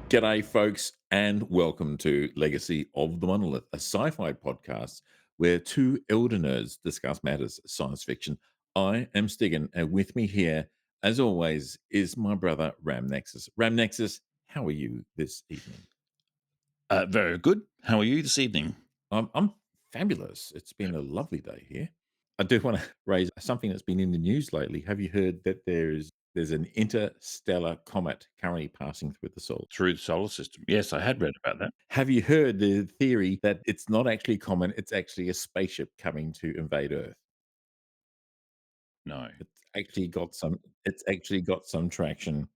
G'day, folks, and welcome to Legacy of the Monolith, a sci fi podcast where two elder nerds discuss matters of science fiction. I am Stigin, and with me here, as always, is my brother Ramnexus. Ramnexus, how are you this evening? Very good. How are you this evening? I'm fabulous. It's been a lovely day here. I do want to raise something that's been in the news lately. Have you heard that there's an interstellar comet currently passing through the solar? Through the solar system. Yes, I had read about that. Have you heard the theory that it's not actually common, it's actually a spaceship coming to invade Earth? No. It's actually got some traction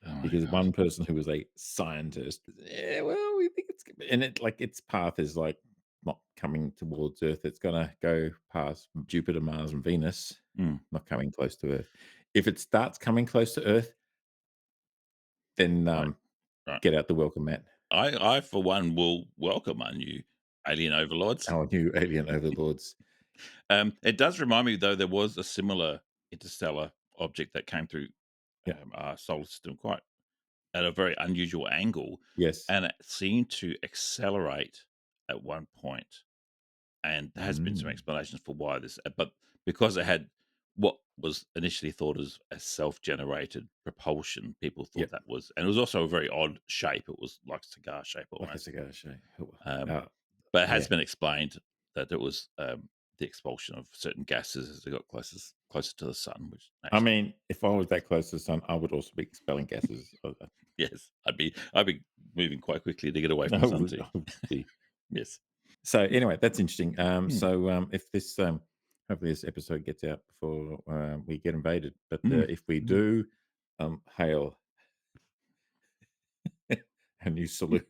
Oh my because god. one person who was a scientist, "Yeah, well, we think it's and its path is, like, not coming towards Earth, it's gonna go past Jupiter, Mars, and Venus, Mm, not coming close to Earth. If it starts coming close to Earth, then, right, right. get out the welcome mat. I for one will welcome our new alien overlords. Our new alien overlords." It does remind me though there was a similar interstellar object that came through Yeah. our solar system quite at a very unusual angle, Yes. and it seemed to accelerate at one point. And there has been some Mm. explanations for why this, but because it had what was initially thought as self-generated propulsion, people thought Yep. that was, and it was also a very odd shape. It was like cigar shape Like a almost. cigar shape. Um, Oh, but it yeah. has been explained that it was the expulsion of certain gases as they got closer to the sun, which I actually, mean, if I was that close to the sun, I would also be expelling gases. yes, I'd be moving quite quickly to get away from I the sun would too. I would be. Yes. So, anyway, that's interesting. Mm, If this, hopefully this episode gets out before, we get invaded, but, mm, if we mm. do, hail a new salute.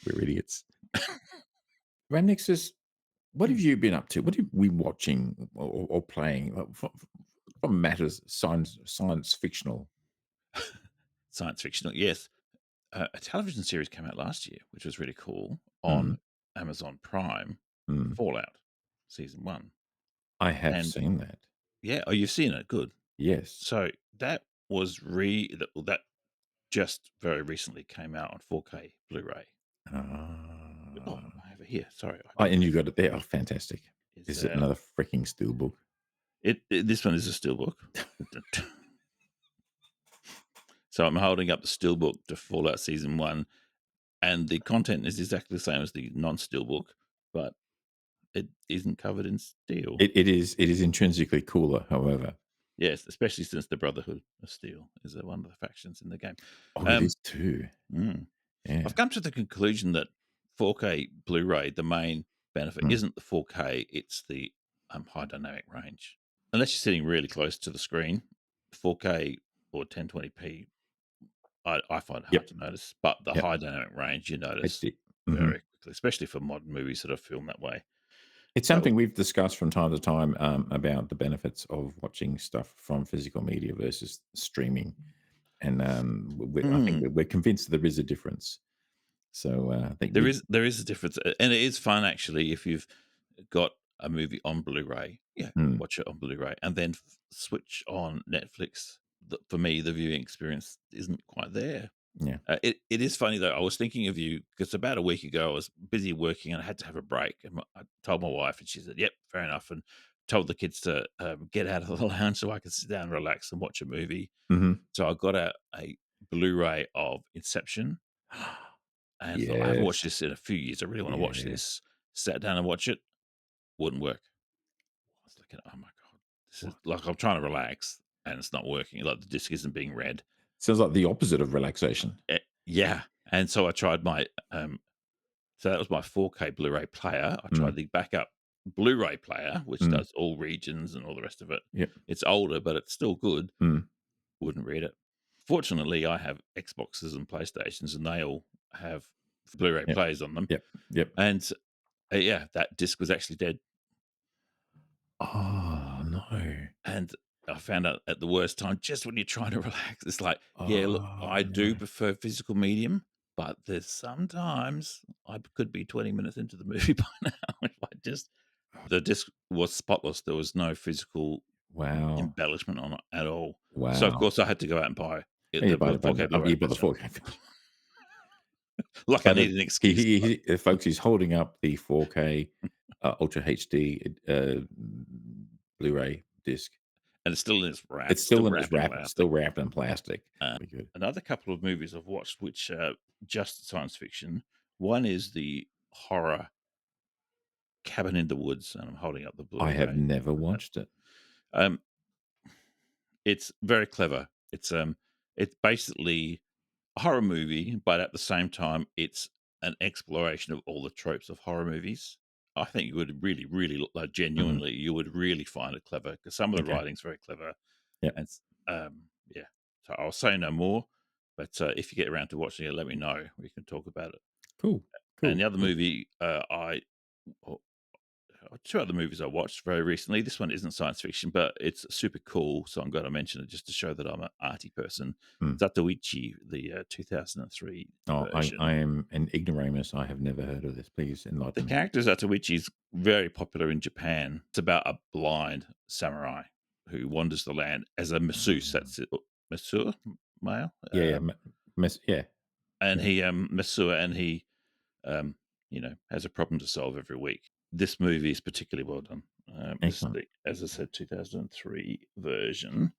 We're idiots. Ramnexus, what have Mm. you been up to? What have we watching or playing, from matters science fictional? Science fictional, yes. A television series came out last year, which was really cool Mm, on Amazon Prime, mm. Fallout season 1. I have And seen that. yeah, oh, you've seen it, good. Yes. So that was that just very recently came out on 4K Blu-ray. Oh, Ah. I have it here. Sorry, I Oh, can and you got it there. Oh, fantastic. is Is it another freaking steelbook? this one is a steelbook. So I'm holding up the steelbook to Fallout season 1, and the content is exactly the same as the non-steelbook, but it isn't covered in steel. It is intrinsically cooler, however. Yes, especially since the Brotherhood of Steel is one of the factions in the game. Oh, it Um, is too. mm, Yeah. I've come to the conclusion that 4K Blu-ray, the main benefit Mm. isn't the 4K, it's the high dynamic range. Unless you're sitting really close to the screen, 4K or 1020p, I find it hard Yep. to notice. But the Yep. high dynamic range, you notice HD. Mhm. very quickly, especially for modern movies that are filmed that way. It's So, something we've discussed from time to time, about the benefits of watching stuff from physical media versus streaming, and, I think mm, we're convinced there is a difference. So, I think we there is a difference, and it is fun actually if you've got a movie on Blu-ray, yeah, mm, watch it on Blu-ray, and then switch on Netflix. For me, the viewing experience isn't quite there. yeah. It is funny though. I was thinking of you because about a week ago I was busy working and I had to have a break, and I told my wife, and she said, "Yep, fair enough," and told the kids to get out of the lounge so I could sit down, relax, and watch a movie. Mhm. So I got a Blu-ray of Inception, and thought, I haven't Yes. watched this in a few years. I really want to watch Yeah. this. Sat down and watch it. Wouldn't work. I was looking, oh my god, this is What? like I'm trying to relax and it's not working. Like the disc isn't being read. Sounds like the opposite of relaxation. Yeah, and so I tried my so that was my 4K Blu-ray player. I Mm, tried the backup Blu-ray player, which mm, does all regions and all the rest of it. yep, It's older, but it's still good. mm, Wouldn't read it. Fortunately, I have Xboxes and PlayStations, and they all have Blu-ray yep, players on them. yep, yep. And yeah, that disc was actually dead. Oh, no. And I found out at the worst time, just when you're trying to relax. It's like, yeah, look, Oh, I do no. prefer physical medium, but there's sometimes I could be 20 minutes into the movie by now if I just the disc was spotless. There was no physical Wow. embellishment on it at all. So of Wow. course I had to go out and buy Oh, yeah, The 4K Blu-ray you bought the version. 4K. Like I But need an excuse. folks, he's holding up the 4K Ultra HD Blu-ray disc. And it's still in its wrap, It's still still in its wrapped in wrap. It's still plastic. wrapped in plastic. Uh, Very good. Another couple of movies I've watched which just science fiction. One is the horror Cabin in the Woods, and I'm holding up the I have Blu-ray never of that. watched it. Um, it's very clever. It's basically a horror movie, but at the same time, it's an exploration of all the tropes of horror movies. I think you would really, really, like, Mhm. genuinely, you would really find it clever because some of the Okay. writing's very clever, Yeah. and yeah. So I'll say no more, but if you get around to watching it, let me know. We can talk about it. Cool. And Cool. the other Cool. movie two other movies I watched very recently. This one isn't science fiction, but it's super cool. So I'm going to mention it just to show that I'm an arty person. Mm. Zatoichi, the 2003 Oh, I version. am an ignoramus. I have never heard of this. Please The enlighten me. character Zatoichi is very popular in Japan. It's about a blind samurai who wanders the land as a masseuse. Mm. That's it. Masseur, male. Yeah, yeah, yeah, And yeah. he, masseur, and he um, has a problem to solve every week. This movie is particularly well done. This is Excellent. the, as I said, 2003 version.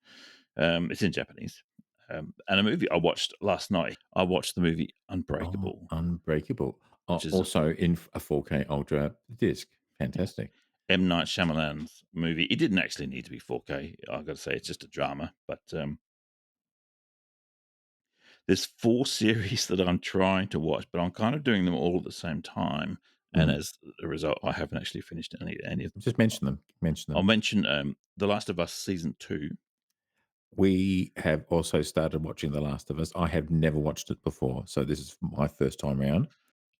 It's in Japanese. And a movie I watched last night. I watched the movie Oh, Unbreakable, Unbreakable. which is Also in a 4K Ultra disc. Fantastic. M. Night Shyamalan's movie. It didn't actually need to be 4K. I got to say, it's just a drama. But there's 4 series that I'm trying to watch, but I'm kind of doing them all at the same time. And Mhm. as a result, I haven't actually finished any of them Just so far. mention them. Mention I'll them. mention The Last of Us season 2. We have also started watching The Last of Us. I have never watched it before, so this is my first time round.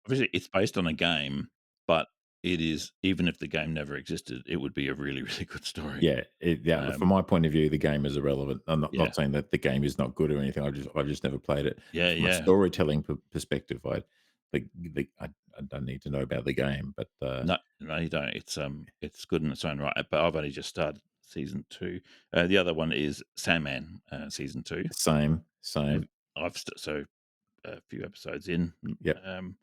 Obviously, it's based on a game, but it is, even if the game never existed, it would be a really, really good story. Yeah, from Um, my point of view, the game is irrelevant. I'm yeah, not saying that the game is not good or anything. I've just never played it. yeah, From a yeah. storytelling perspective, I don't need to know about the game, but No, no, you don't. It's good in its own right. But I've only just started season 2. The other one is Sandman season 2. same, Have, same. so a few episodes in. Yep. Um,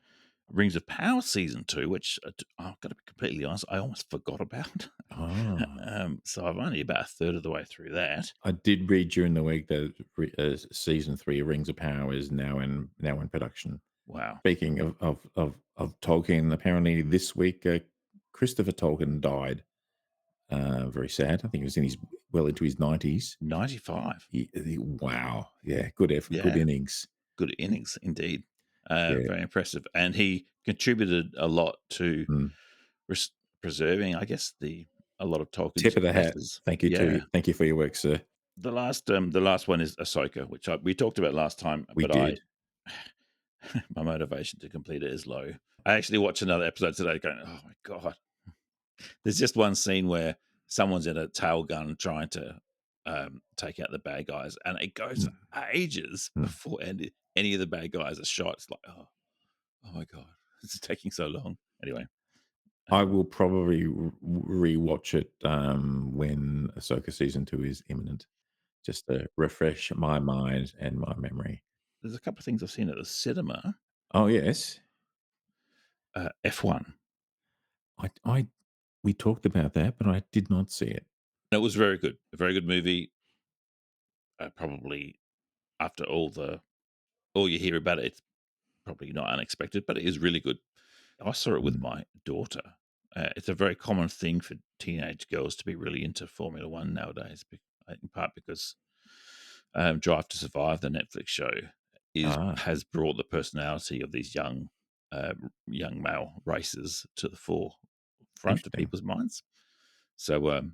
Rings of Power season 2, which I've got to be completely honest, I almost forgot about. Ah, So I'm only about a third of the way through that. I did read during the week that season 3 of Rings of Power is now in production. Wow, Speaking of Tolkien, apparently this week Christopher Tolkien died. Very sad. I think he was well into his 90s. 95. Wow. Yeah, good effort, good Yeah, innings. good innings indeed. Yeah. Very impressive, and he contributed a lot to Mm. res- preserving, I guess, the a lot of Tolkien's Tip of the hat. letters. Thank you to Yeah, you. Thank you for your work, sir. the last one is Ahsoka, which we talked about last time, We but I did. my motivation to complete it is low. I actually watched another episode today, going, "Oh my god!" There's just one scene where someone's in a tail gun trying to take out the bad guys, and it goes Mm, for ages mm. before any of the bad guys are shot. It's like, oh my god, this is taking so long. Anyway, I um, will probably rewatch it when Ahsoka season 2 is imminent, just to refresh my mind and my memory. there's a couple of things I've seen at the cinema. Oh, yes. F1. I we talked about that, but I did not see it. It was very good, a very good movie. Probably after all you hear about it, it's probably not unexpected, but it is really good. I saw it with Mm. my daughter. It's a very common thing for teenage girls to be really into Formula One nowadays, in part because Drive to Survive, the Netflix show, is Ah, has brought the personality of these young male racers to the forefront of interesting. people's minds. So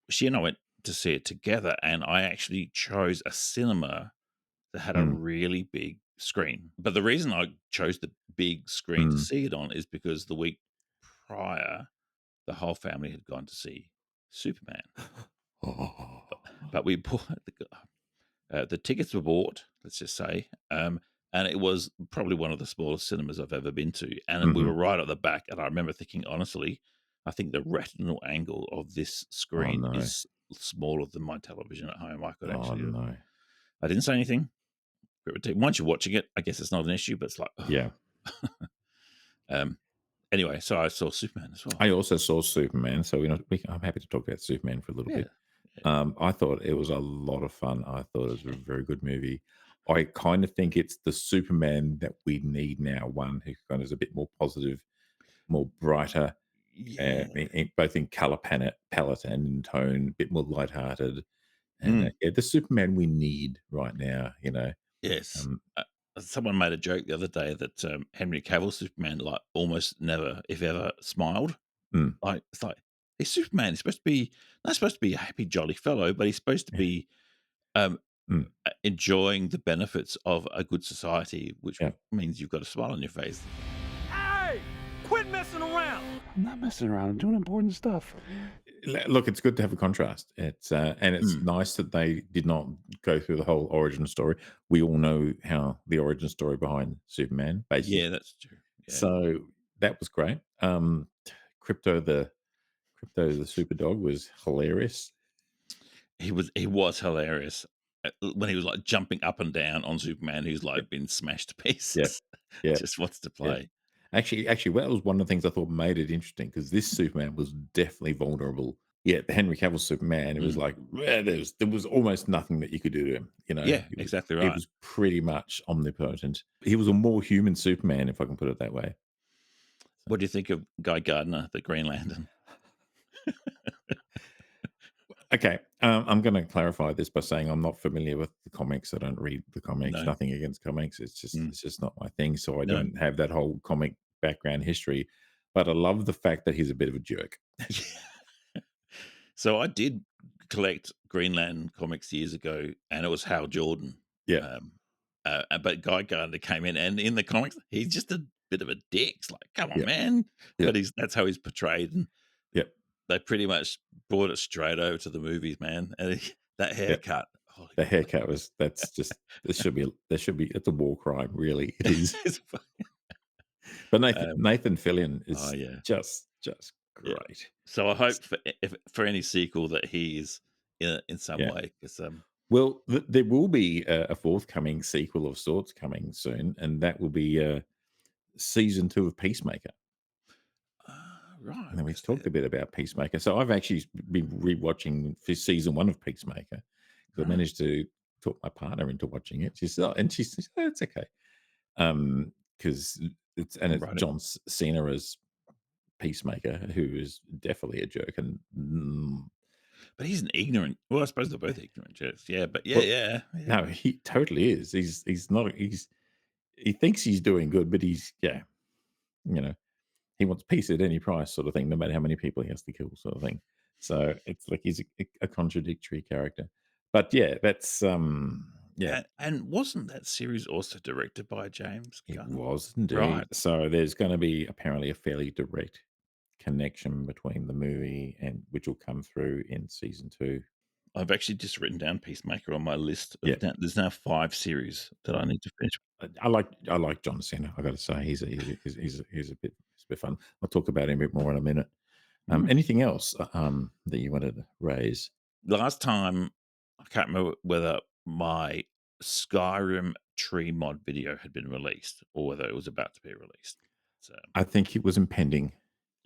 she and I went to see it together, and I actually chose a cinema that had a Mm, really big screen. But the reason I chose the big screen to mm. see it on is because the week prior, the whole family had gone to see Superman. Oh. But we bought the tickets were bought, let's just say, and it was probably one of the smallest cinemas I've ever been to. And we Mhm. were right at the back. And I remember thinking, honestly, I think the retinal angle of this Oh, screen no. is smaller than my television at home. I could Oh, actually have no. I didn't say anything. Once you're watching it, I guess it's not an issue, but it's like, Yeah. um, anyway, so I saw Superman as well. I also saw Superman, so, I'm happy to talk about Superman for a little Yeah, bit. yeah. I thought it was a lot of fun. I thought it was a very good movie. I kind of think it's the Superman that we need now, one who kind of is a bit more positive, more brighter, Yeah. both in color palette and in tone, a bit more lighthearted. And Mm, yeah, the Superman we need right now. yes. Um, Someone made a joke the other day that, Henry Cavill Superman, like, almost never, if ever, smiled. mm, Like, it's like, he's Superman. He's supposed to be not supposed to be a happy, jolly fellow, but he's supposed to yeah, be, um, mm, enjoying the benefits of a good society, which yeah. means you've got a smile on your face. Hey! Quit messing around! I'm not messing around. I'm doing important stuff. Look, it's good to have a contrast. And it's Mm. nice that they did not go through the whole origin story. We all know how the origin story behind Superman, basically. Yeah, that's true. Yeah. So that was great. Crypto the Crypto the super dog was hilarious. He was hilarious, when he was, like, jumping up and down on Superman, who's, Yeah, like, been smashed to yeah, pieces. yeah, Just wants to yeah. play. Actually, well, that was one of the things I thought made it interesting because this Superman was definitely vulnerable. Yeah, the Henry Cavill Superman, it was Mm. like, there was almost nothing that you could do to him, Yeah, It was exactly it right. was pretty much omnipotent. He was a more human Superman, if I can put it that way. So, What do you think of Guy Gardner, the Green Lantern? okay, I'm gonna clarify this by saying I'm not familiar with the comics. I don't read the comics, No. nothing against comics. It's just Mm. it's just not my thing, so I No. don't have that whole comic background history, but I love the fact that he's a bit of a jerk. So I did collect Green Lantern comics years ago, and it was Hal Jordan. Yeah, Um, but Guy Gardner came in, and in the comics, he's just a bit of a dick. It's like, come on, yeah, man. yeah, But that's how he's portrayed, and yeah, they pretty much brought it straight over to the movies, man. And that yeah. haircut, holy The moly. haircut was that's just it's a war crime, really. It is. It's fu- But Nathan um, Nathan Fillion oh is yeah, just yeah. great. So I hope for any sequel that he is in some Yeah. way, because Well, there will be a forthcoming sequel of sorts coming soon, and that will be, season 2 of Peacemaker. right, And we because talked a bit about Peacemaker. So I've actually been rewatching season 1 of Peacemaker because I right, managed to talk my partner into watching it. She says, "Oh, it's okay." Because it's right. John Cena as Peacemaker, who is definitely a jerk, and But he's an ignorant, well, I suppose they're both ignorant jerks, yeah, but yeah, well, yeah, yeah. no, he totally is. He's not. He thinks he's doing good, but you know, he wants peace at any price, sort of thing, no matter how many people he has to kill, sort of thing. So it's like he's a contradictory character. But yeah, that's yeah, And wasn't that series also directed by James it Gunn? was Right. indeed. So there's going to be apparently a fairly direct connection between the movie and which will come through in season 2. I've actually just written down Peacemaker on my list Yeah. of there's now 5 series that I need to finish. I like John Cena. I got to say he's a bit fun. I'll talk about him a bit more in a minute. Mm. Anything else that you wanted to raise? Last time, I can't remember whether my Skyrim tree mod video had been released or whether it was about to be released. So, I think it was impending.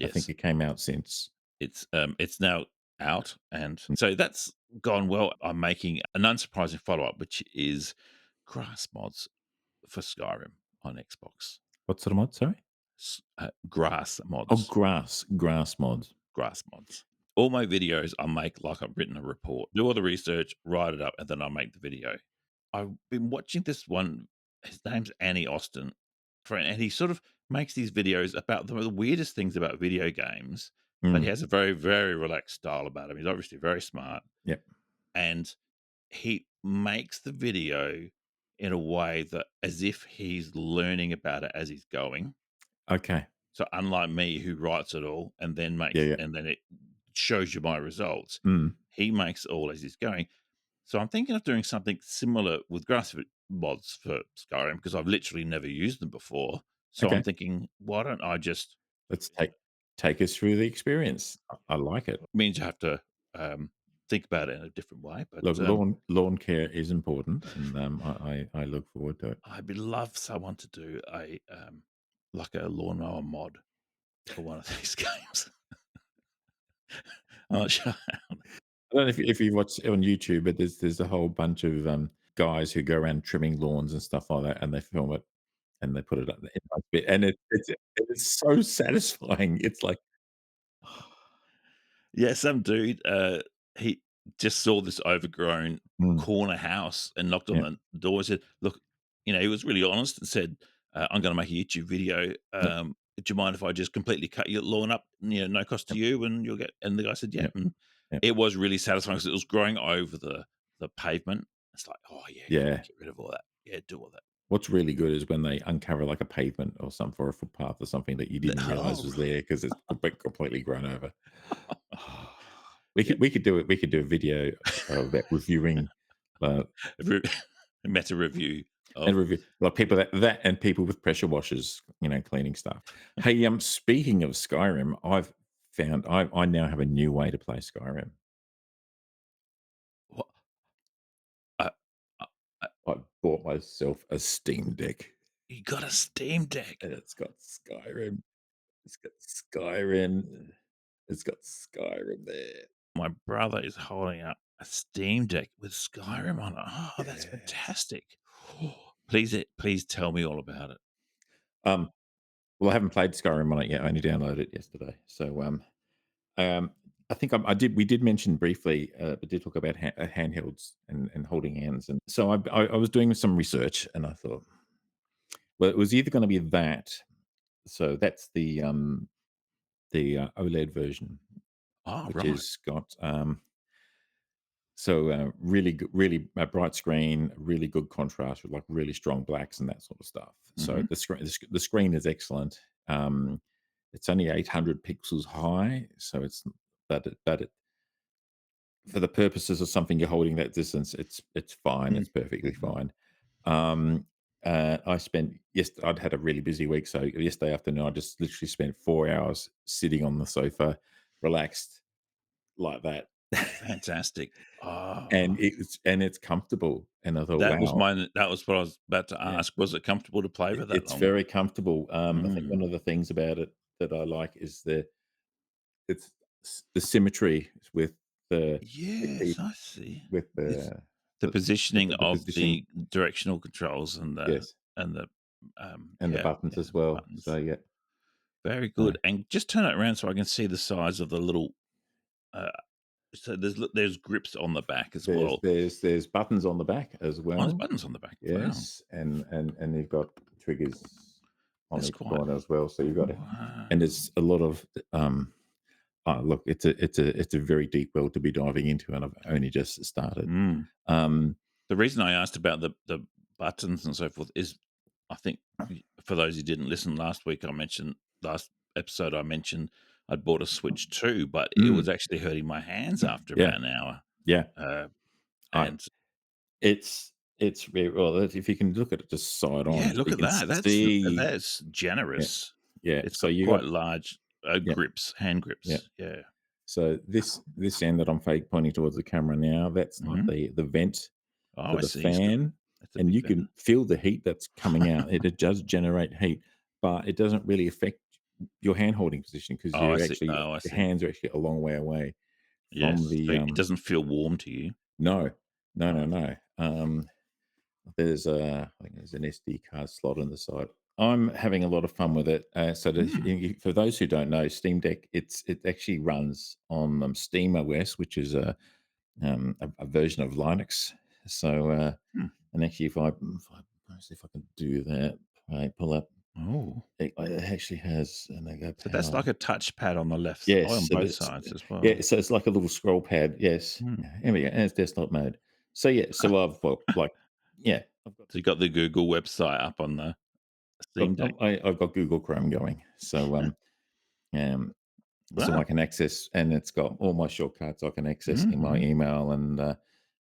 I think yes. it came out since. It's now out, and so that's gone well. I'm making an unsurprising follow-up, which is grass mods for Skyrim on Xbox. What sort of mod? Sorry. Grass Oh, mods, grass mods. grass mods. All my videos I make like I've written a report, do all the research, write it up, and then I make the video. I've been watching this one. His name's Annie Austin, and he sort of makes these videos about the weirdest things about video games. But he Mm, has a very, very relaxed style about him. He's obviously very smart, yep. and he makes the video in a way that as if he's learning about it as he's going. Okay. So unlike me, who writes it all Yeah, yeah. and then it shows you my results, Mm, he makes it all as he's going. So I'm thinking of doing something similar with grass mods for Skyrim because I've literally never used them before. So I'm okay. thinking, why don't I just Let's take us through the experience. I like it. means you have to um, think about it in a different way. But Look, lawn care is important, and I look forward to it. I'd be love someone to do a like a lawnmower mod for one of these games. I'm not sure. I don't know if you watch it on YouTube, but there's a whole bunch of guys who go around trimming lawns and stuff like that, and they film it and they put it up in a bit, and it's so satisfying. It's like, Yeah, some dude, he just saw this overgrown mm, corner house and knocked on yeah, the door and said, "Look," he was really honest and said, "I'm going to make a YouTube video. yep, Do you mind if I just completely cut your lawn up? No cost to yep, you, and you'll get." And the guy said, "Yeah." yep, And yep, it was really satisfying because it was growing over the pavement. It's like, oh yeah, yeah. get rid of all that. Yeah, do all that. What's really good is when they uncover like a pavement or some for a footpath or something that you didn't realize Oh, was there because it's completely grown over. yeah. We could do it. We could do a video of that reviewing, uh, Meta review and of review like people that and people with pressure washers, cleaning stuff. Hey, speaking of Skyrim, I've found I now have a new way to play Skyrim. what. Uh, uh, uh, I bought myself a Steam Deck, you got a Steam Deck. and it's got Skyrim. It's got Skyrim. It's got Skyrim there. My brother is holding up a Steam Deck with Skyrim on it. Oh, that's Yes. fantastic. Please tell me all about it. Um, well, I haven't played Skyrim on it yet. I only downloaded it yesterday. So, um, I think I did. We did mention briefly, but did talk about handhelds and holding hands. And so I was doing some research, and I thought, well, it was either going to be that. So that's the OLED version, Oh, which right. is got really good, really bright screen, really good contrast with like really strong blacks and that sort of stuff. So Mhm. the screen is excellent. It's only 800 pixels high, so it's but it for the purposes of something you're holding that distance, it's fine. Mm. It's perfectly Mhm. fine. Um, I spent yes, I'd had a really busy week, so yesterday afternoon I just literally spent 4 hours sitting on the sofa, relaxed like that. Fantastic. And Oh, it's comfortable, and I thought, that was "Wow." mine. That was what I was about to Yeah, ask. Was it comfortable to play for that it's long? very comfortable. I think one Mm. of the things about it that I like is it's the symmetry with the key Yes, I see. with It's the the the positioning the of position. the directional controls and Yes, the, and the buttons yeah, as well. So, buttons. yeah. Very Uh, good. And just turn it around so I can see the size of the little, uh so there's grips on the back as there's well. there's there's buttons on the back as Oh, there's well. buttons on the back. Wow. Yes, and you've got triggers on That's each quite corner as well. So you've got it, and wow. there's a lot of look, it's a very deep well to be diving into, and I've only just started. Mm. Um, The reason I asked about the buttons and so forth is I think for those who didn't listen last week, last episode, I mentioned I'd bought a Switch 2, but it mm, was actually hurting my hands after yeah, about an hour. yeah. Uh, I and it's very well if you can look at it just side yeah, on, look you at can that. see. That's Yeah, generous. yeah. It's So got you got quite large yeah, grips, hand yeah. grips. Yeah. So this end that I'm fake pointing towards the camera now, that's like Mhm. the vent Oh, for I the see. So fan, that's a and big you vent. can feel the heat that's coming out. It does generate heat, but it doesn't really affect your hand holding position because Oh, I you're see. actually Oh, I your see. hands are actually a long way away from Yes. So the it doesn't feel warm to you. no, no, Oh, no, no. There's I think there's an SD card slot on the side. I'm having a lot of fun with it. So mm, for those who don't know, Steam Deck, it actually runs on Steam OS, which is a version of Linux. So hmm. and actually, let's see if I can do that. I pull up. Oh. It actually has, and I go So that's power. like a touchpad on the Yes, on so both that's sides as yeah. well. So it's like a little scroll pad. Yes, Mm. yeah, here we go. And it's desktop mode. So yeah, so I've well, like yeah, I've got So you got the Google website up on the Steam Deck. I've got Google Chrome going. So um, so I Wow. can access, and it's got all my shortcuts. I can access in my Mhm. email and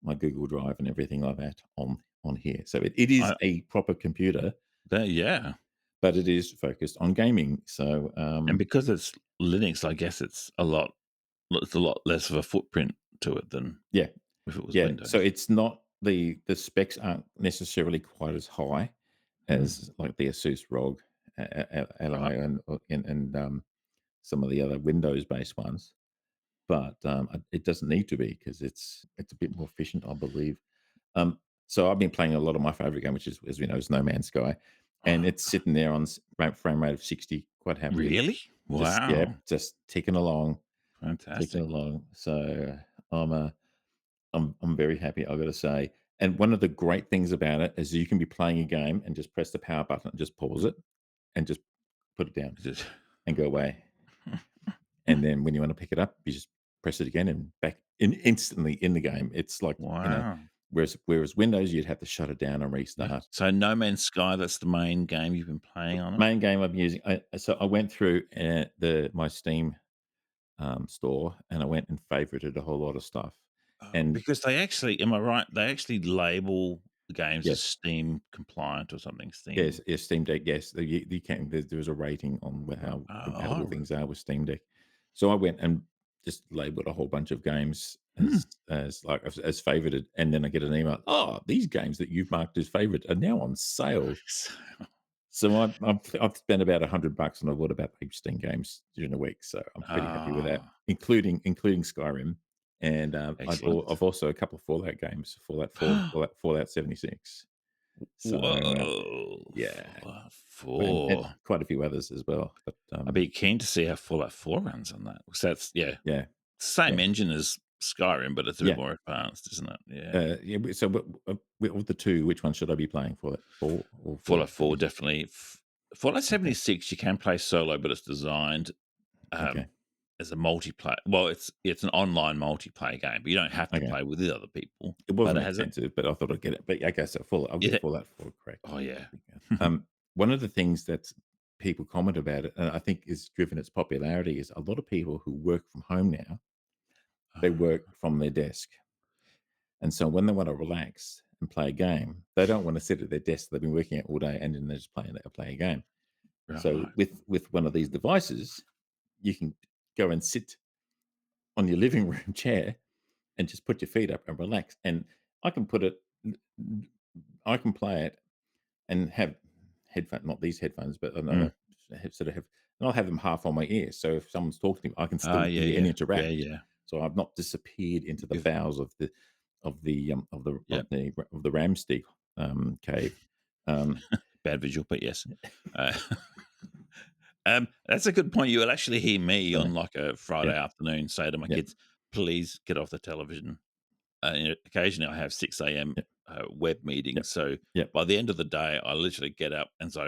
my Google Drive and everything like that on here. So it is I a proper computer, there yeah. but it is focused on gaming. So And because it's Linux, I guess it's a lot less of a footprint to it than Yeah, if it was yeah. So Windows. it's not the specs aren't necessarily quite as high Mm, as like the Asus ROG, right. Ally, and some of the other Windows-based ones. But it doesn't need to be because it's a bit more efficient, I believe. Um, so I've been playing a lot of my favorite game, which is, as we know, is No Man's Sky, and Oh, it's sitting there on frame rate of 60 quite happily. really? Just yeah, Wow. just ticking along, ticking Fantastic. along. So I'm very happy. I've got to say. And one of the great things about it is you can be playing a game and just press the power button and just pause it and just put it down Just and go away. And then when you want to pick it up, you just press it again and back instantly in the game. It's like, wow. whereas Windows, you'd have to shut it down and Yeah. restart. So No Man's Sky, that's the main game you've been playing on it? Main game I'm using. So I went through the my Steam store and I went and favorited a whole lot of stuff. Oh, And because they actually am I right? They actually label the games as yes, Steam compliant or something, yes, Steam yes, Steam Deck. Yes, you can. There's a rating on how compatible oh, things are with Steam Deck. So I went and just labeled a whole bunch of games hmm. as like as favorited, and then I get an email. Oh, these games that you've marked as favorite are now on sale. So I've spent about $100 and I bought about 8 games during the week, so I'm pretty happy with that, Ah, including Skyrim, and excellent. I've also a couple of Fallout games, Fallout 4, Fallout 76. So Whoa, yeah, Fallout and 4. quite a few others as well. But I'd be keen to see how Fallout 4 runs on that. 'Cause that's yeah, yeah, same yeah, engine as Skyrim, but it's a bit yeah, more advanced, isn't it? Yeah. yeah. So, of the two, which one should I be playing? Fallout 4 or Fallout Fallout 4 76? definitely. Fallout Okay, 76 you can play solo, but it's designed um, okay, as a multiplayer. Well, it's an online multiplayer game, but you don't have to okay. play with the other people. It But wasn't it has a expensive, but I thought I'd get it. But I guess I'll get it. Fallout 4 crack. Oh yeah. One of the things that people comment about it, and I think is driven its popularity, is a lot of people who work from home now, they work Ah, from their desk. And so when they want to relax and play a game, they don't want to sit at their desk they've been working at all day and then they're just play a game. So right. with one of these devices, you can go and sit on your living room chair and just put your feet up and relax. And I can put it, I can play it and have headphone, not these headphones, but Mm. another sort of have, and I'll have them half on my ear. So if someone's talking to me, I can Ah, still yeah, hear and yeah, yeah, interact. yeah. So I've not disappeared into the You've, bowels of yeah, the Ramstig cave. Um, bad visual, but yes. Uh, that's a good point. You will actually hear me so on like a yeah, Friday afternoon say to my yeah, kids, "Please get off the television." Occasionally, I have 6 a.m. yeah, Web yeah, meetings. So yeah, by the end of the day, I literally get up and so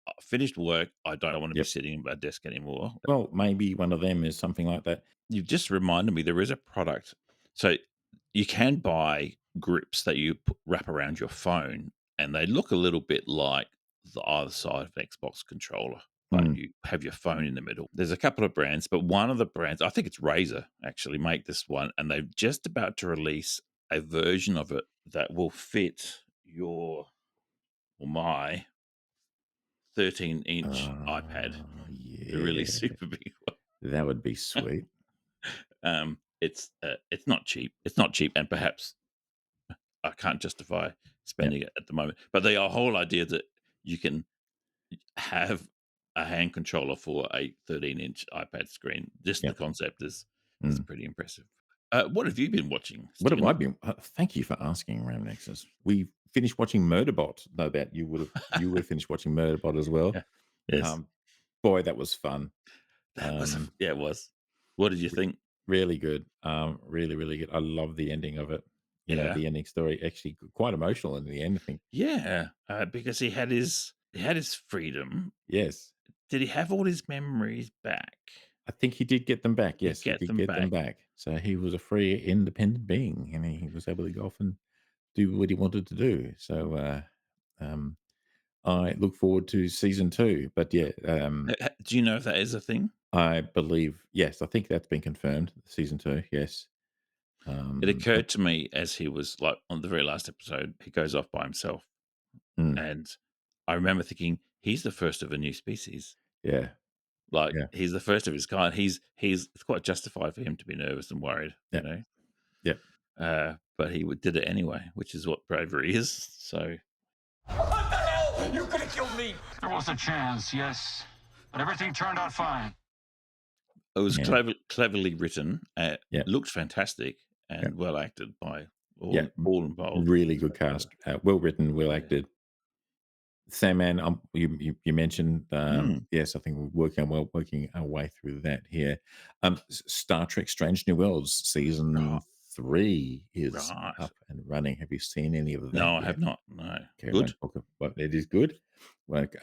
I finished work. I don't want to be yeah. sitting at my desk anymore. Well, maybe one of them is something like that. You've just reminded me there is a product. So you can buy grips that you wrap around your phone, and they look a little bit like the other side of an Xbox controller. But Mm. you have your phone in the middle. There's a couple of brands, but one of the brands, I think it's Razer, actually make this one, and they're just about to release a version of it that will fit your or my 13-inch iPad, the really Yeah, super big that would be one. sweet. It's not cheap. It's not cheap, and perhaps I can't justify Yeah, spending it at the moment. But the whole idea that you can have a hand controller for a 13-inch iPad screen, just yeah. the concept is Mm. pretty impressive. What have you been watching, What have Stig? I been? Thank you for asking, Ramnexus. We finished watching Murderbot. No doubt you would have finished watching Murderbot as well. Yeah. Yes. Um, Boy, that was fun. That was a Um, yeah, it was. What did you re- think? Really good. Really, really good. I love the ending of it. Yeah. The ending story actually quite emotional in the end. I think. Yeah, because he had his freedom. Yes, Did he have all his memories back? I think he did get them back. He Yes, he get did them get them back. back. So he was a free, independent being, and he was able to go off and do what he wanted to do. So um, I look forward to season two. But yeah, Do you know if that is a thing? I believe yes. I think that's been confirmed. Season two, yes. It But occurred to me as he was like on the very last episode, he goes off by himself. mm, And I remember thinking, he's the first of a new species. yeah, Like yeah, he's the first of his kind. He's it's quite justified for him to be nervous and worried, yeah. Yep. But he did it anyway, which is what bravery is. So What the hell? You could have killed me. There was a chance, yes, but everything turned out fine. it was Yeah. cleverly written. Yeah. Looked fantastic Yeah. and well acted by Yeah. all involved. Really good cast. Well written, well Yeah. acted. Sandman, you mentioned, Mm. yes, I think we're working our way through that here. Star Trek: Strange New Worlds Right. season 3 is Right. up and running. Have you seen any of that No, I yet? have not. No. Okay, I Good. won't talk about it. Is good. Like,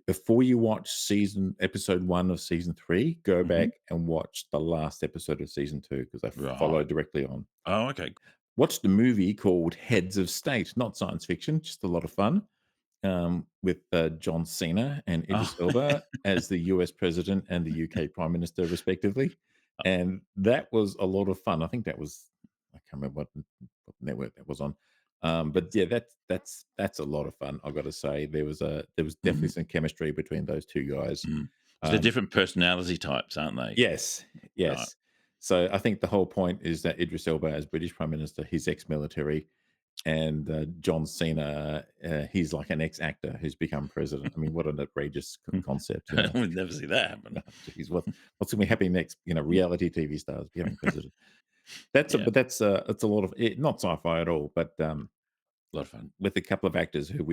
before you watch episode 1 of season 3, go Mhm. back and watch the last episode of season 2 because they Right. follow directly on. Oh, okay. Watch the movie called Heads of State, not science fiction, just a lot of fun, with John Cena and Oh. Idris Elba as the US president and the UK prime minister, respectively. And that was a lot of fun. I think that was, I can't remember what network that was on. But yeah, that's a lot of fun. I've got to say, there was definitely Mhm. some chemistry between those two guys. Mm. So they're Um, different personality types, aren't they? yes, Right. yes. So I think the whole point is that Idris Elba, as British prime minister, he's ex-military, and John Cena, he's like an ex-actor who's become president. I mean, what an outrageous concept, you know? We'd never see that happen. Jeez, what's going to be happening next? You know, reality TV stars becoming president. Yeah, That's a lot of it, not sci-fi at all, but a lot of fun. with a couple of actors who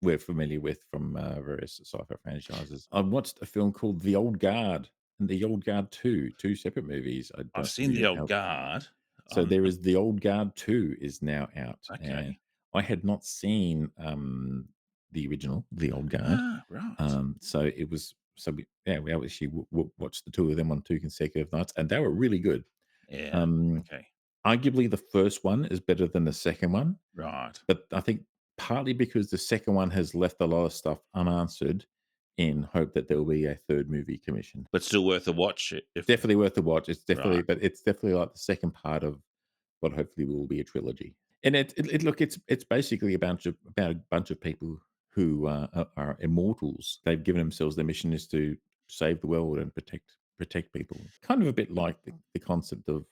we're familiar with from various sci-fi franchises. I watched a film called The Old Guard and The Old Guard 2, two separate movies. I I've don't seen really The know Old how. Guard. So there is The Old Guard 2 is now out, and Okay. I had not seen, the original, The Old Guard. Ah, right. So it was we actually watched the 2 of them on 2 consecutive nights, and they were really good. Yeah. Um, Okay. Arguably, the first one is better than the second one, Right. but I think partly because the second one has left a lot of stuff unanswered in hope that there will be a 3rd movie commissioned. But still worth a watch if Definitely worth the watch. right. It's definitely like the second part of what hopefully will be a trilogy. And look, it's basically about a bunch of people who are immortals. They've given themselves their mission is to save the world and protect people. Kind of a bit like the concept of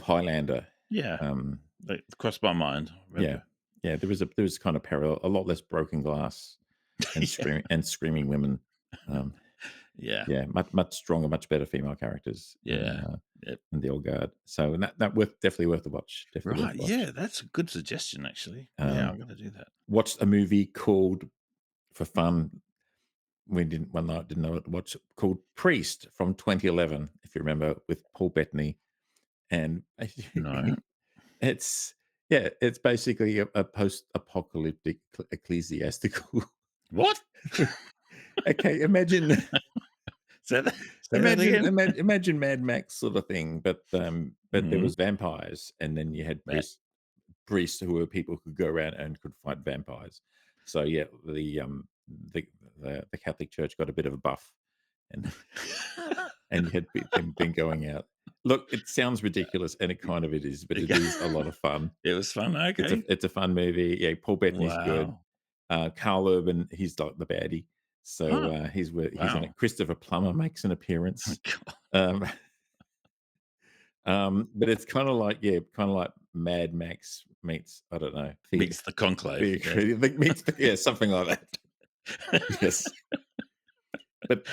Highlander. Yeah. Um, That crossed my mind. I yeah, remember. yeah. There was kind of parallel. A lot less broken glass and Yeah. screaming women. Um, Yeah. yeah, much stronger, much better female characters Yeah. Yep. in the old guard. So definitely worth the watch. Definitely worth Right. the watch. Yeah, that's a good suggestion actually. Yeah, Um, I'm gonna do that. Watched a movie called for fun. We didn't one night didn't know what to watch, called Priest from 2011, if you remember, with Paul Bettany, and No. it's it's basically a post-apocalyptic ecclesiastical. What? Okay, imagine Say that again? imagine Mad Max sort of thing, but there Mhm. was vampires, and then you had That priests who were people who could go around and could fight vampires. So yeah, the the Catholic Church got a bit of a buff, and and you had them been going out. Look, it sounds ridiculous, and it is, but it is a lot of fun. It was fun, okay. It's a fun movie. Yeah, Paul Bettany's good. Wow. Carl Urban, he's like the baddie. So Huh. he's in Wow. it. Christopher Plummer makes an Oh appearance. god. Um, but it's kind of like Mad Max meets, I don't know, Meets the conclave. Yeah. meets something like that. Yes, but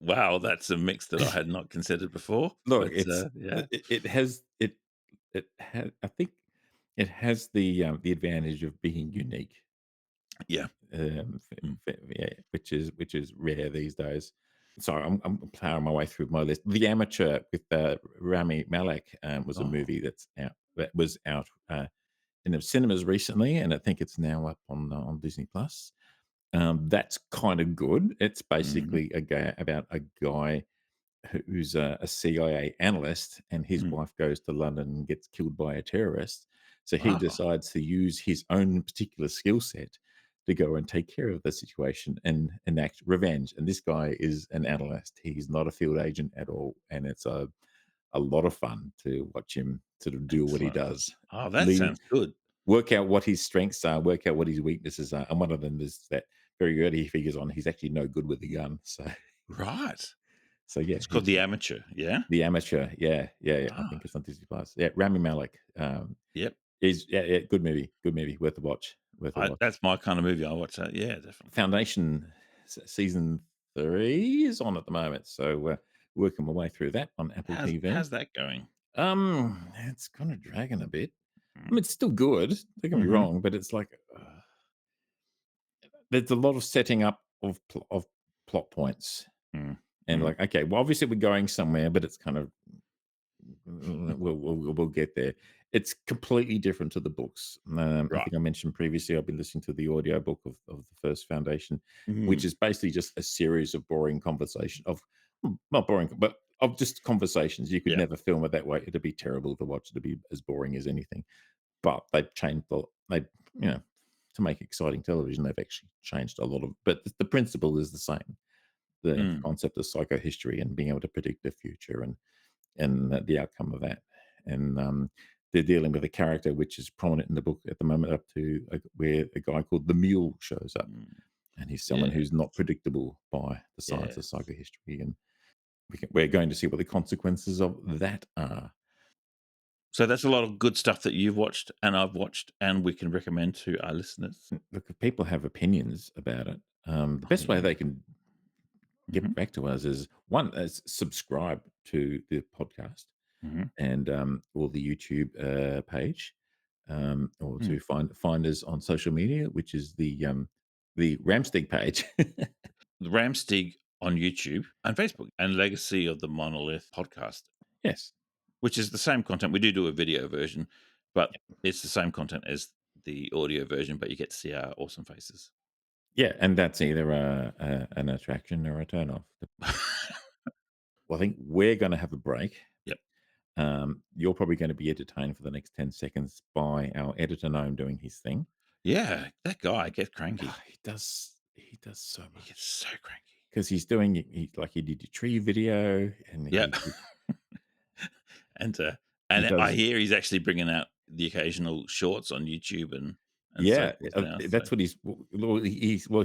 Wow, that's a mix that I had not considered before, look, but, yeah. it has I think it has the advantage of being unique. Yeah. Mm. Yeah, which is rare these days. Sorry, I'm plowing my way through my list. The Amateur with Rami Malek was a Oh. movie that was out in the cinemas recently, and I think it's now up on Disney Plus. That's kind of good. It's Mhm. basically about a guy who's a CIA analyst, and his Mm. wife goes to London and gets killed by a terrorist. So he Oh, decides to use his own particular skill set to go and take care of the situation and enact revenge. And this guy is an analyst; he's not a field agent at all, and it's a lot of fun to watch him sort of do what he excellent. does. Oh, that Lead, sounds good. Work out what his strengths are, work out what his weaknesses are, and one of them is that very early he figures on he's actually no good with the gun. So Right. So yeah, It's called he's The Amateur, yeah? the amateur. Yeah, yeah, yeah. I Ah, think it's on Disney Plus. Yeah, Rami Malek. yep. Is yeah, yeah, good movie, worth a watch, worth a watch. That's my kind of movie. I watch that. Yeah, definitely. Foundation season 3 is on at the moment, so working my way through that on Apple TV. How's that going? It's kind of dragging a bit. I Mm. mean, it's still good. Don't get me Mhm. wrong, but it's like there's a lot of setting up of plot points, Mm. and Mm. like, okay, well, obviously we're going somewhere, but it's kind of we'll get there. It's completely different to the books. I Right. think I mentioned previously I've been listening to the audiobook of the first Foundation, which Mhm. is basically just a series of boring conversation of not boring, but of just conversations. You could Yeah. never film it that way. It'd be terrible to watch. It'd be as boring as anything. But they've changed you know, to make exciting television, they've actually changed a lot of, but the principle is the same. The Mm. concept of psychohistory and being able to predict the future and the outcome of that. And they're dealing with a character which is prominent in the book at the moment, up to where a guy called the Mule shows up, Mm. and he's someone Yeah. who's not predictable by the science of Yes. psychohistory, and we're going to see what the consequences of that are. So that's a lot of good stuff that you've watched and I've watched and we can recommend to our listeners. Look, if people have opinions about it, the Oh, best way yeah. they can Mhm. get back to us is one, is subscribe to the podcast Mhm. and or the YouTube page, or Mm. to find us on social media, which is the Ramstig page. The Ramstig on YouTube and Facebook and Legacy of the Monolith podcast, Yes, which is the same content. We do a video version, but it's the same content as the audio version, but you get to see our awesome faces. yeah, and that's either an attraction or a turn off. Well, I think we're going to have a break. Yep. You're probably going to be entertained for the next 10 seconds by our editor Gnome doing his thing. Yeah, that guy gets cranky. He does so He gets much so cranky. because he did a tree video and Yeah. he and he I does. hear he's actually bringing out the occasional shorts on YouTube and so Yeah, forth now. So that's what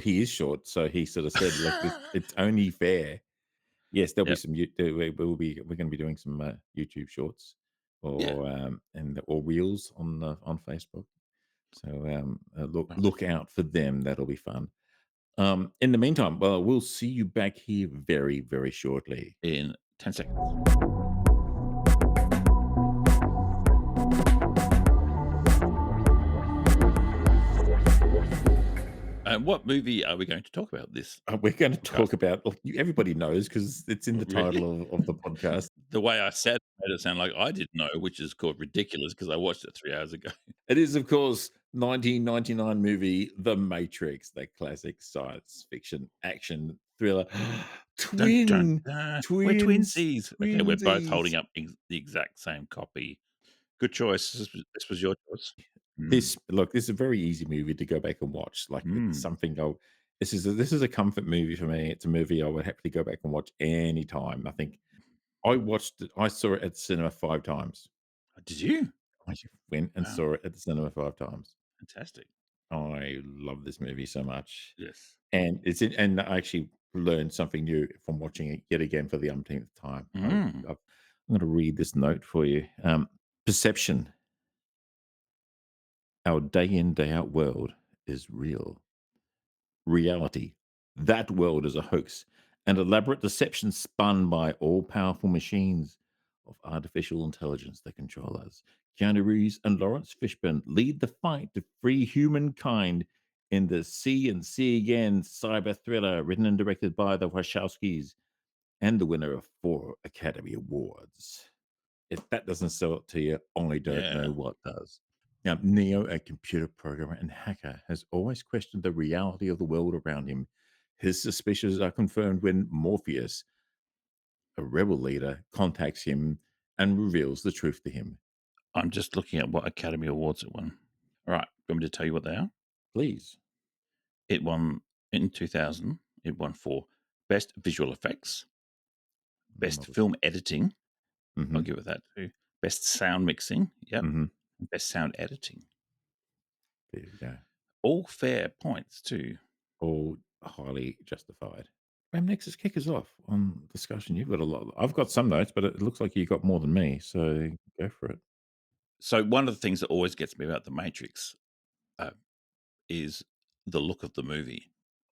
he is short, so he sort of said, "Look, it's only fair." Yes, there'll be yep. some. We're going to be doing some YouTube shorts Yeah. or reels on Facebook. So Right. look out for them. That'll be fun. In the meantime, well, we'll see you back here very very shortly. In 10 seconds. What movie are we going to talk about this We're going to podcast? talk about. Look, everybody knows because it's in the Really? title of the podcast. The way I said it made it sound like I didn't know, which is called ridiculous because I watched it 3 hours ago. It is, of course, 1999 movie The Matrix, that classic science fiction action thriller. Dun, dun, Twin, dun. We're twins, twinsies. Okay, we're both twinsies. holding up the exact same copy. Good choice. This was your choice. Mm. This is a very easy movie to go back and watch. Like it's Mm. something this is a comfort movie for me. It's a movie I would happily go back and watch anytime. I think I saw it at the cinema 5 times. Did you? I went and Wow. saw it at the cinema 5 times. Fantastic. I love this movie so much. Yes. And I actually learned something new from watching it yet again for the umpteenth time. Mm. I'm going to read this note for you. Perception, our day in, day out world is real. Reality, that world is a hoax, an elaborate deception spun by all powerful machines of artificial intelligence that control us. Keanu Reeves and Lawrence Fishburne lead the fight to free humankind in the See and See Again cyber thriller, written and directed by the Wachowskis and the winner of 4 Academy Awards. If that doesn't sell it to you, I don't Yeah. know what does. Now, Neo, a computer programmer and hacker, has always questioned the reality of the world around him. His suspicions are confirmed when Morpheus, a rebel leader, contacts him and reveals the truth to him. I'm just looking at what Academy Awards it won. All right. Want me to tell you what they are? Please. It won in 2000. It won for Best Visual Effects, Best Film Editing. I'll Mm-hmm. give it that too. Best Sound Mixing. Yep. Mm-hmm. Best Sound Editing. There you go. All fair points too. All highly justified. Ramnexus, kick us off on discussion. You've got a lot. I've got some notes, but it looks like you got more than me. So go for it. So one of the things that always gets me about The Matrix uh, is the look of the movie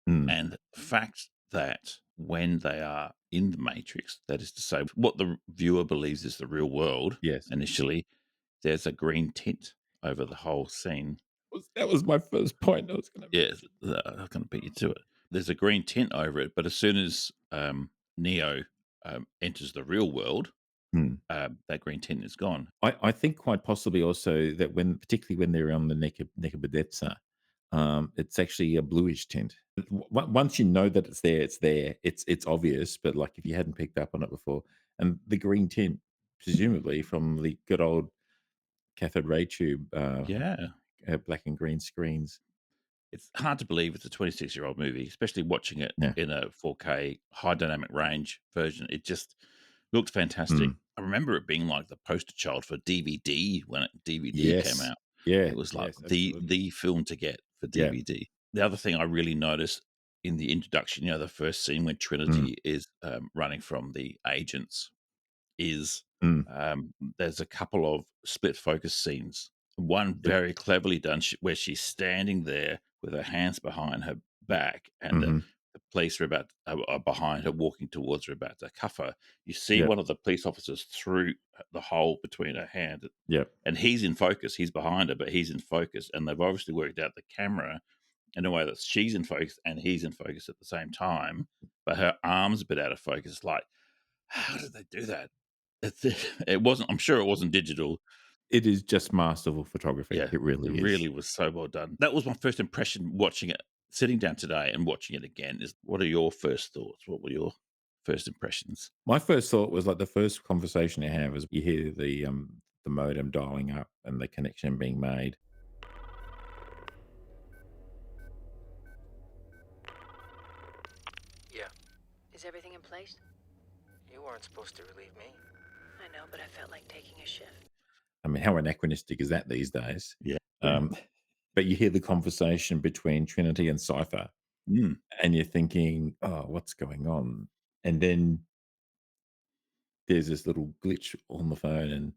Mm, and the fact that when they are in the Matrix, that is to say, what the viewer believes is the real world yes. initially, there's a green tint over the whole scene. That was my first point I was going to Yeah, mention. I'm going to beat you to it. There's a green tint over it, but as soon as Neo enters the real world, Hmm. that green tint is gone. I think quite possibly also that particularly when they're on the Nekabedetsa, it's actually a bluish tint. Once you know that it's there, it's there. It's obvious, but like if you hadn't picked up on it before, and the green tint, presumably from the good old cathode ray tube, Yeah. black and green screens. It's hard to believe it's a 26-year-old movie, especially watching it Yeah. in a 4K high dynamic range version. It just looked fantastic. Mm. I remember it being like the poster child for DVD when DVD came Yes. out. Yeah. It was like Yes. the Absolutely. the film to get for Yeah. DVD. The other thing I really noticed in the introduction, the first scene when Mm. Trinity is running from the agents is Mm. there's a couple of split focus scenes. One Yep. very cleverly done where she's standing there with her hands behind her back, and Hmm. the police are behind her, walking towards her, about to cuff her. You see Yep. one of the police officers through the hole between her hand, Yep. and he's in focus. He's behind her, but he's in focus, and they've obviously worked out the camera in a way that she's in focus and he's in focus at the same time, but her arms a bit out of focus. Like, how did they do that? It wasn't. I'm sure it wasn't digital. It is just masterful photography. Yeah, It it really is. really was so well done. That was my first impression watching it. Sitting down today and watching it again is, what are your first thoughts? What were your first impressions? My first thought was like the first conversation you have is you hear the modem dialing up and the connection being made. Yeah, Is everything in place? you weren't supposed to relieve me. I know, but I felt like taking a shift. I mean, how anachronistic is that these days? Yeah. Um, but you hear the conversation between Trinity and Cypher, Mm, and you're thinking, "Oh, what's going on?" And then there's this little glitch on the phone, and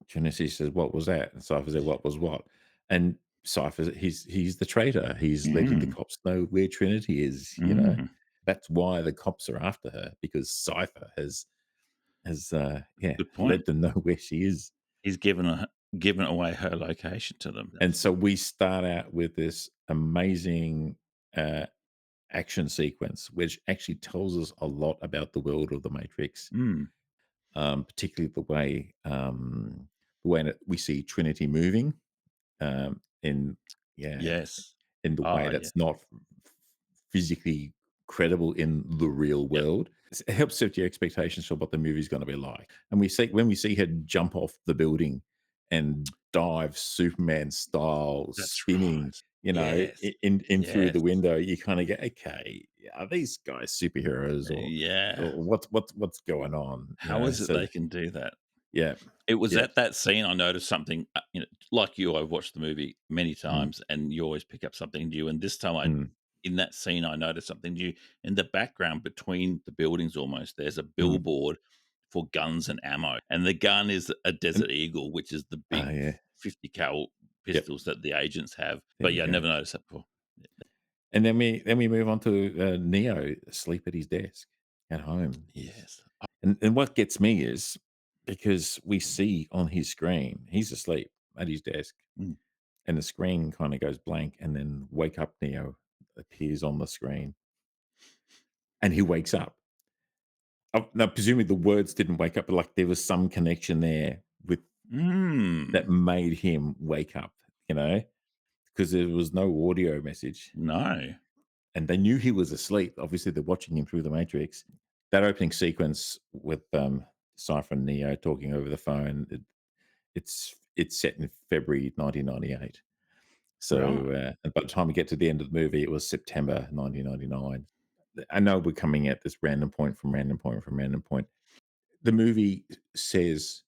Trinity says, "What was that?" And Cypher said, "What was what?" And Cypher, he's the traitor. He's letting the mm, cops know where Trinity is. mm. That's why the cops are after her because Cypher has yeah, Good point. let them know where she is. He's given away her location to them. And so we start out with this amazing uh, action sequence, which actually tells us a lot about the world of the Matrix, Mm, particularly the way that we see Trinity moving in yeah yes. in the way Ah, yeah. that's not physically credible in the real Yep. world. It helps set your expectations for what the movie's going to be like. And we see when we see her jump off the building and dive Superman style, That's spinning, right. you know, Yes. in through Yes. the window, you kind of go, okay, are these guys superheroes Yeah. or what's going on? How is it So they can do that? yeah, It was yeah, at that scene I noticed something, like you, I've watched the movie many mm, times and you always pick up something new. And this time mm, in that scene, I noticed something new. In the background between the buildings almost, there's a mm. billboard for guns and ammo. And the gun is a And, Desert Eagle, which is the oh big yeah, 50 cal yep, pistols that the agents have. there But you yeah, I go. never noticed that before. And then we move on to Neo asleep at his desk at home. Yes. And what gets me is because we see on his screen he's asleep at his desk, Mm. and the screen kind of goes blank, and then wake up Neo appears on the screen, and he wakes up. Now, presumably the words didn't wake up, but like there was some connection there with that Mm. made him wake up, you know, because there was no audio message. No. And they knew he was asleep. Obviously, they're watching him through the Matrix. That opening sequence with Cypher and Neo talking over the phone, it's set in February 1998. Right. So, and by the time we get to the end of the movie, it was September 1999. I know we're coming at this random point from random point from random point. The movie says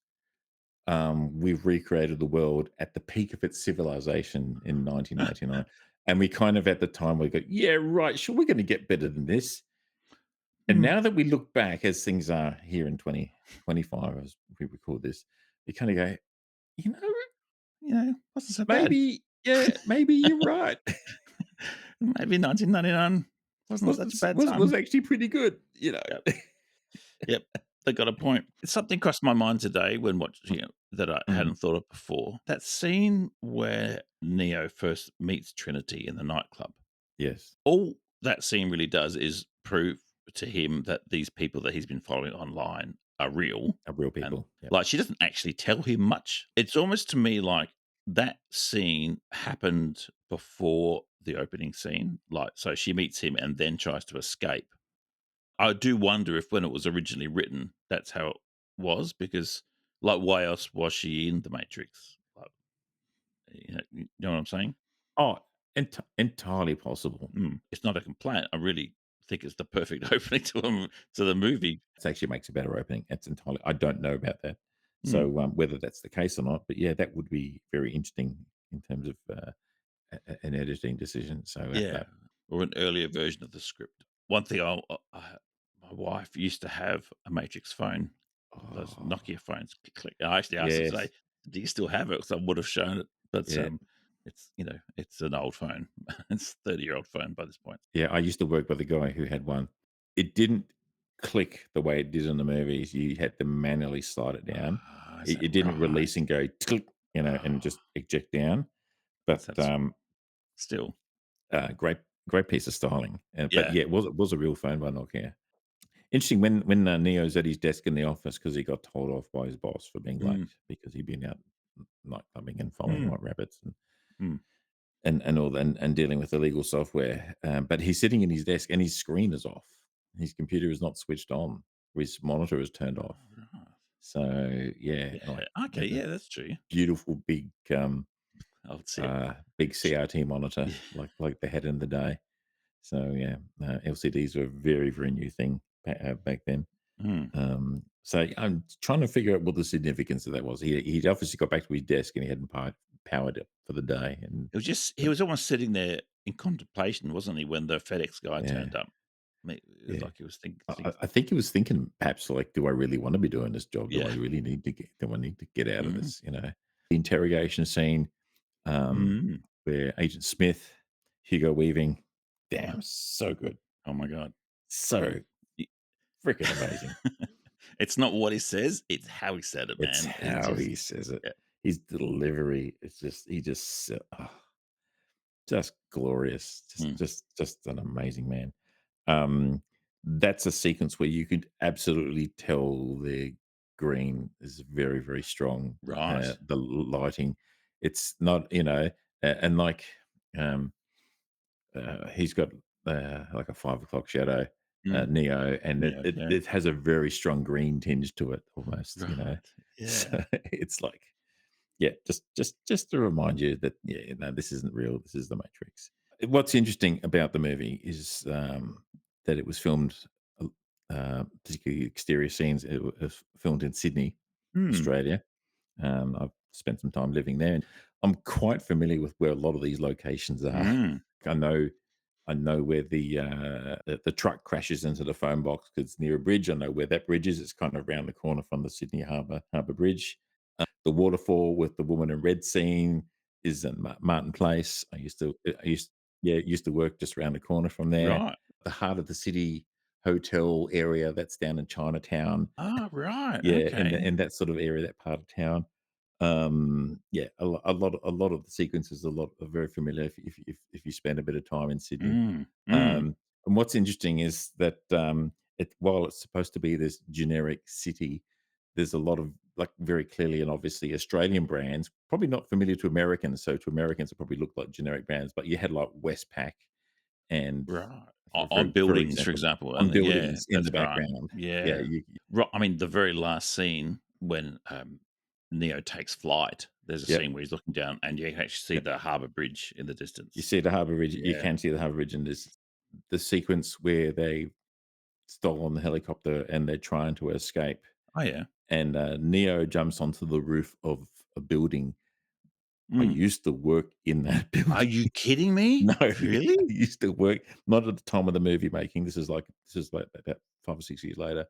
we've recreated the world at the peak of its civilization in 1999. And we kind of at the time we go, yeah, right, sure, we're going to get better than this. And Mm. now that we look back as things are here in 2025 as we record this, you kind of go, you know, Wasn't so bad. maybe, yeah, maybe you're right. Maybe 1999 wasn't such a bad Was time. actually pretty good, Yep. Yep. They got a point. Something crossed my mind today when watching it that I Mm, hadn't thought of before. That scene where Neo first meets Trinity in the nightclub. yes, All that scene really does is prove to him that these people that he's been following online are real. real And people. Yeah. like she doesn't actually tell him much. It's almost to me like that scene happened before the opening scene. Like, so she meets him and then tries to escape. I do wonder if when it was originally written, that's how it was, because like why else was she in the Matrix? Like, you know what I'm saying? Oh, entirely possible. It's not a complaint. I really think it's the perfect opening to the movie. It actually makes a better opening. It's entirely. I don't know about that. Mm, So whether that's the case or not, but yeah, that would be very interesting in terms of an editing decision. So yeah, or an earlier version of the script. One thing my wife used to have a Matrix phone, those oh, Nokia phones. Click, click. I actually asked her today, yes, "Do you still have it?" Because I would have shown it, but yeah, it's it's an old phone. It's a 30-year-old phone by this point. yeah. I used to work with a guy who had one. It didn't click the way it did in the movies. You had to manually slide it down. Is It, that it didn't right? release and go click, and Oh, just eject down. But that's still, great piece of styling. But yeah. yeah, it was a real phone by Nokia. Interesting when Neo's at his desk in the office because he got told off by his boss for being Mm, late because he'd been out night clubbing and following mm, white rabbits mm. and all that and dealing with illegal software. But he's sitting in his desk and his screen is off. His computer is not switched on. His monitor is turned off. Right. So yeah, like Yeah. Okay. with a Yeah, that's true. beautiful I would see it. big CRT monitor Yeah. like they had in the day. So yeah, LCDs were a very very new thing back then. Mm. So I'm trying to figure out what the significance of that was. He'd obviously got back to his desk and he hadn't powered it for the day, and It was just he but was almost sitting there in contemplation, wasn't he, when the FedEx guy yeah, turned up? It was yeah. like he was I think he was thinking perhaps like, do I really want to be doing this job? Do I yeah. really need to get? Do I need to get out of Mm, this? The interrogation scene um, mm. where Agent Smith, Hugo Weaving, damn, so good, Oh my god. so Y freaking amazing. It's not what he says, it's how he said it, It's man. It's how just he says it. yeah. His delivery. It's just he just. Just glorious, just Mm. just just an amazing man. Um, that's a sequence where you could absolutely tell the green is very, very strong. Right. The lighting, it's not, and like um, he's got like a 5 o'clock shadow, Mm. Neo, and it, Yeah, it yeah. it has a very strong green tinge to it, almost. Right. Yeah. So it's like yeah, just to remind you that yeah, no, this isn't real. This is the Matrix. What's interesting about the movie is that it was filmed, particularly exterior scenes. It was filmed in Sydney, Mm. Australia. I've spent some time living there, and I'm quite familiar with where a lot of these locations are. Mm. I know, I know where the truck crashes into the phone box because it's near a bridge. I know where that bridge is. It's kind of around the corner from the Sydney Harbour Bridge. The waterfall with the woman in red scene is in Martin Place. I used to work just around the corner from there. Right. The heart of the city hotel area that's down in Chinatown. Ah, right, Yeah, okay. in that sort of area, that part of town. Yeah, a lot of the sequences, are very familiar if you spend a bit of time in Sydney. Mm, mm. And what's interesting is that while it's supposed to be this generic city, there's a lot of like very clearly and obviously Australian brands, probably not familiar to Americans. So to Americans, it probably looked like generic brands, but you had like Westpac and Right. On for buildings, for example, example, on and yeah, buildings in that's the right. background. Yeah, Yeah. you, I mean, the very last scene when, Neo takes flight, there's a yep, scene where he's looking down and you can actually see yep. the harbour bridge in the You distance. see the Harbour Bridge. You Yeah. can see the Harbour Bridge, and there's the sequence where they stolen the helicopter and they're trying to escape. Oh, yeah. And Neo jumps onto the roof of a building. I Mm. used to work in that Are building. you kidding me? No, I Really? used to work not at the time of the movie making. This is like about 5 or 6 years later.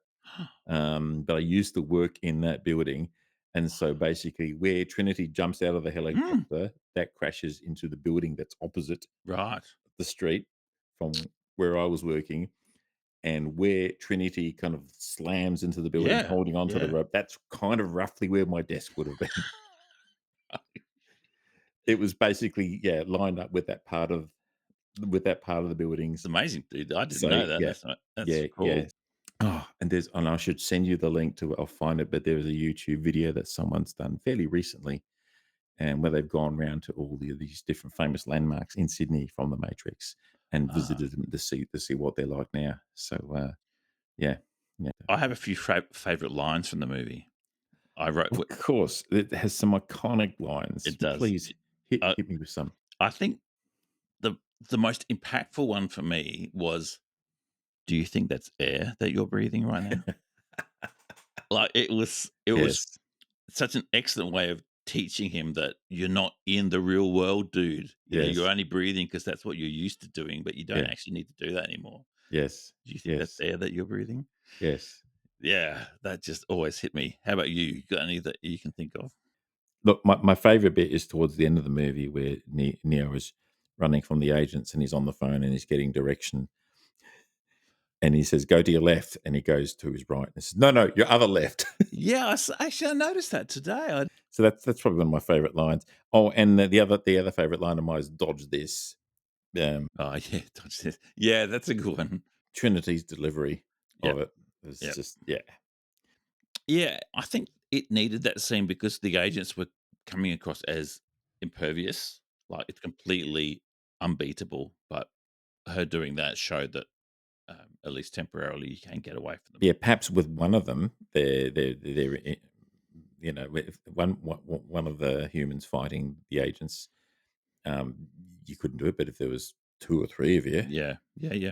But I used to work in that building, and so basically, where Trinity jumps out of the Mm, helicopter, that crashes into the building that's opposite right. the street from where I was working, and where Trinity kind of slams into the building, Yeah. holding onto the Yeah. rope. That's kind of roughly where my desk would have been. It was basically, yeah, lined up with that part of the It's buildings. amazing, dude. I didn't So know that. yeah, That's yeah, yeah. cool. Oh, and I should send you the link to it. I'll find it, but there was a YouTube video that someone's done fairly recently, and where they've gone around to all these different famous landmarks in Sydney from the Matrix and Ah, visited them to see what they're like now. So yeah, yeah. I have a few favorite lines from the movie. I wrote. Of course, it has some iconic lines. It does. Please I, hit me with some. I think the the most impactful one for me was, "Do you think that's air that you're breathing right now?" Like it was Yes, such an excellent way of teaching him that you're not in the real world, dude. You know, you're yes, only breathing because that's what you're used to doing, but you don't yeah, actually need to do that anymore. yes, Do you think that's yes, air that you're breathing? yes. Yeah, that just always hit me. How about you? You got any that you can think of? Look, my favorite bit is towards the end of the movie where Neo is running from the agents and he's on the phone and he's getting direction. And he says, "Go to your left," and he goes to his right. And he says, "No, no, your other left." Yeah, actually, I noticed that today. So that's probably one of my favorite lines. Oh, and the other favorite line of mine is "Dodge this." Oh yeah, yeah, that's a good one. Trinity's delivery Yeah, of it was yeah, just, yeah, yeah. I think it needed that scene because the agents were coming across as impervious, like it's completely unbeatable. But her doing that showed that at least temporarily you can get away from them. yeah. Perhaps with one of them, with one of the humans fighting the agents, um, you couldn't do it. But if there was two or three of you, Yeah, yeah, yeah,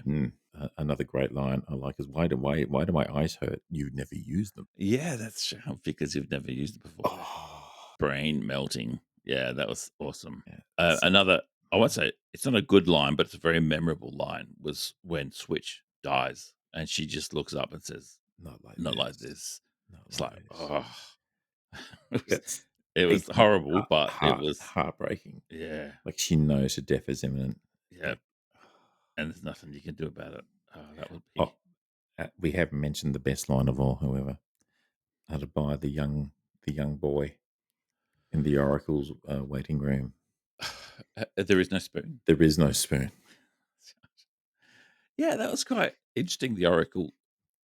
another great line I like is, "Why do my eyes hurt? You never use them." yeah. That's true, because you've never used it before. Oh, Brain melting. Yeah, that was awesome. yeah, that's Another, I won't say it's not a good line, but it's a very memorable line, was when Switch dies and she just looks up and says, not like "Not like this, this." not It's like like, this. oh, it was, That's it was deeply horrible, but it was, heartbreaking. yeah, Like she knows her death is imminent. yeah, Like, and there's nothing you can do about it. Oh, that would oh, be. we haven't mentioned the best line of all, however, uttered by the young boy in the Oracle's waiting room. There is no spoon. There is no spoon. Yeah, that was quite interesting. The Oracle.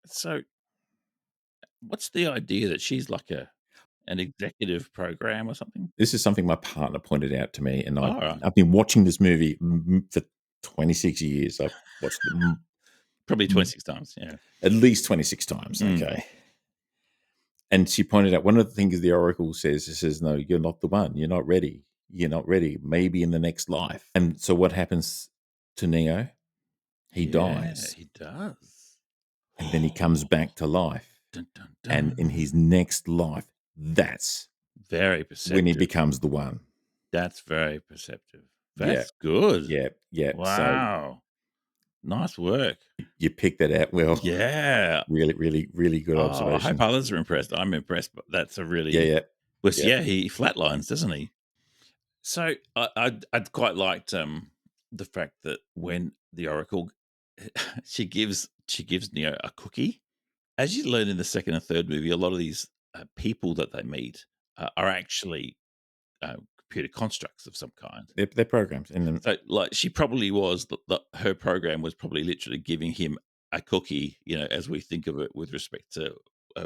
So, what's the idea that she's like an executive program or something? This is something my partner pointed out to me, and All right. I've been watching this movie for 26 years. I've watched it Probably 26 times, yeah. at least 26 times. Mm. Okay. And she pointed out one of the things the Oracle says, it says, "No, you're not the one. You're not ready. You're not ready. Maybe in the next life." And so what happens to Neo? He Yeah, dies he does. and then he comes back to life. Dun, dun, And in dun. his next life, that's Very when he perceptive. becomes the one. That's very perceptive. Yeah. That's good. Yeah. Yeah. So Wow. Nice work. you picked that out well. Yeah. Really, really, really good Oh, I hope observation. others are impressed. I'm impressed, but that's a Yeah. really Yeah. was Yeah. yeah, he flatlines, doesn't he? So I'd quite liked the fact that when the Oracle she gives Neo a cookie. As you learn in the second and third movie, a lot of these people that they meet are actually computer constructs of some kind. They're programs. And then, So, like, she probably was her program was probably literally giving him a cookie, as we think of it with respect to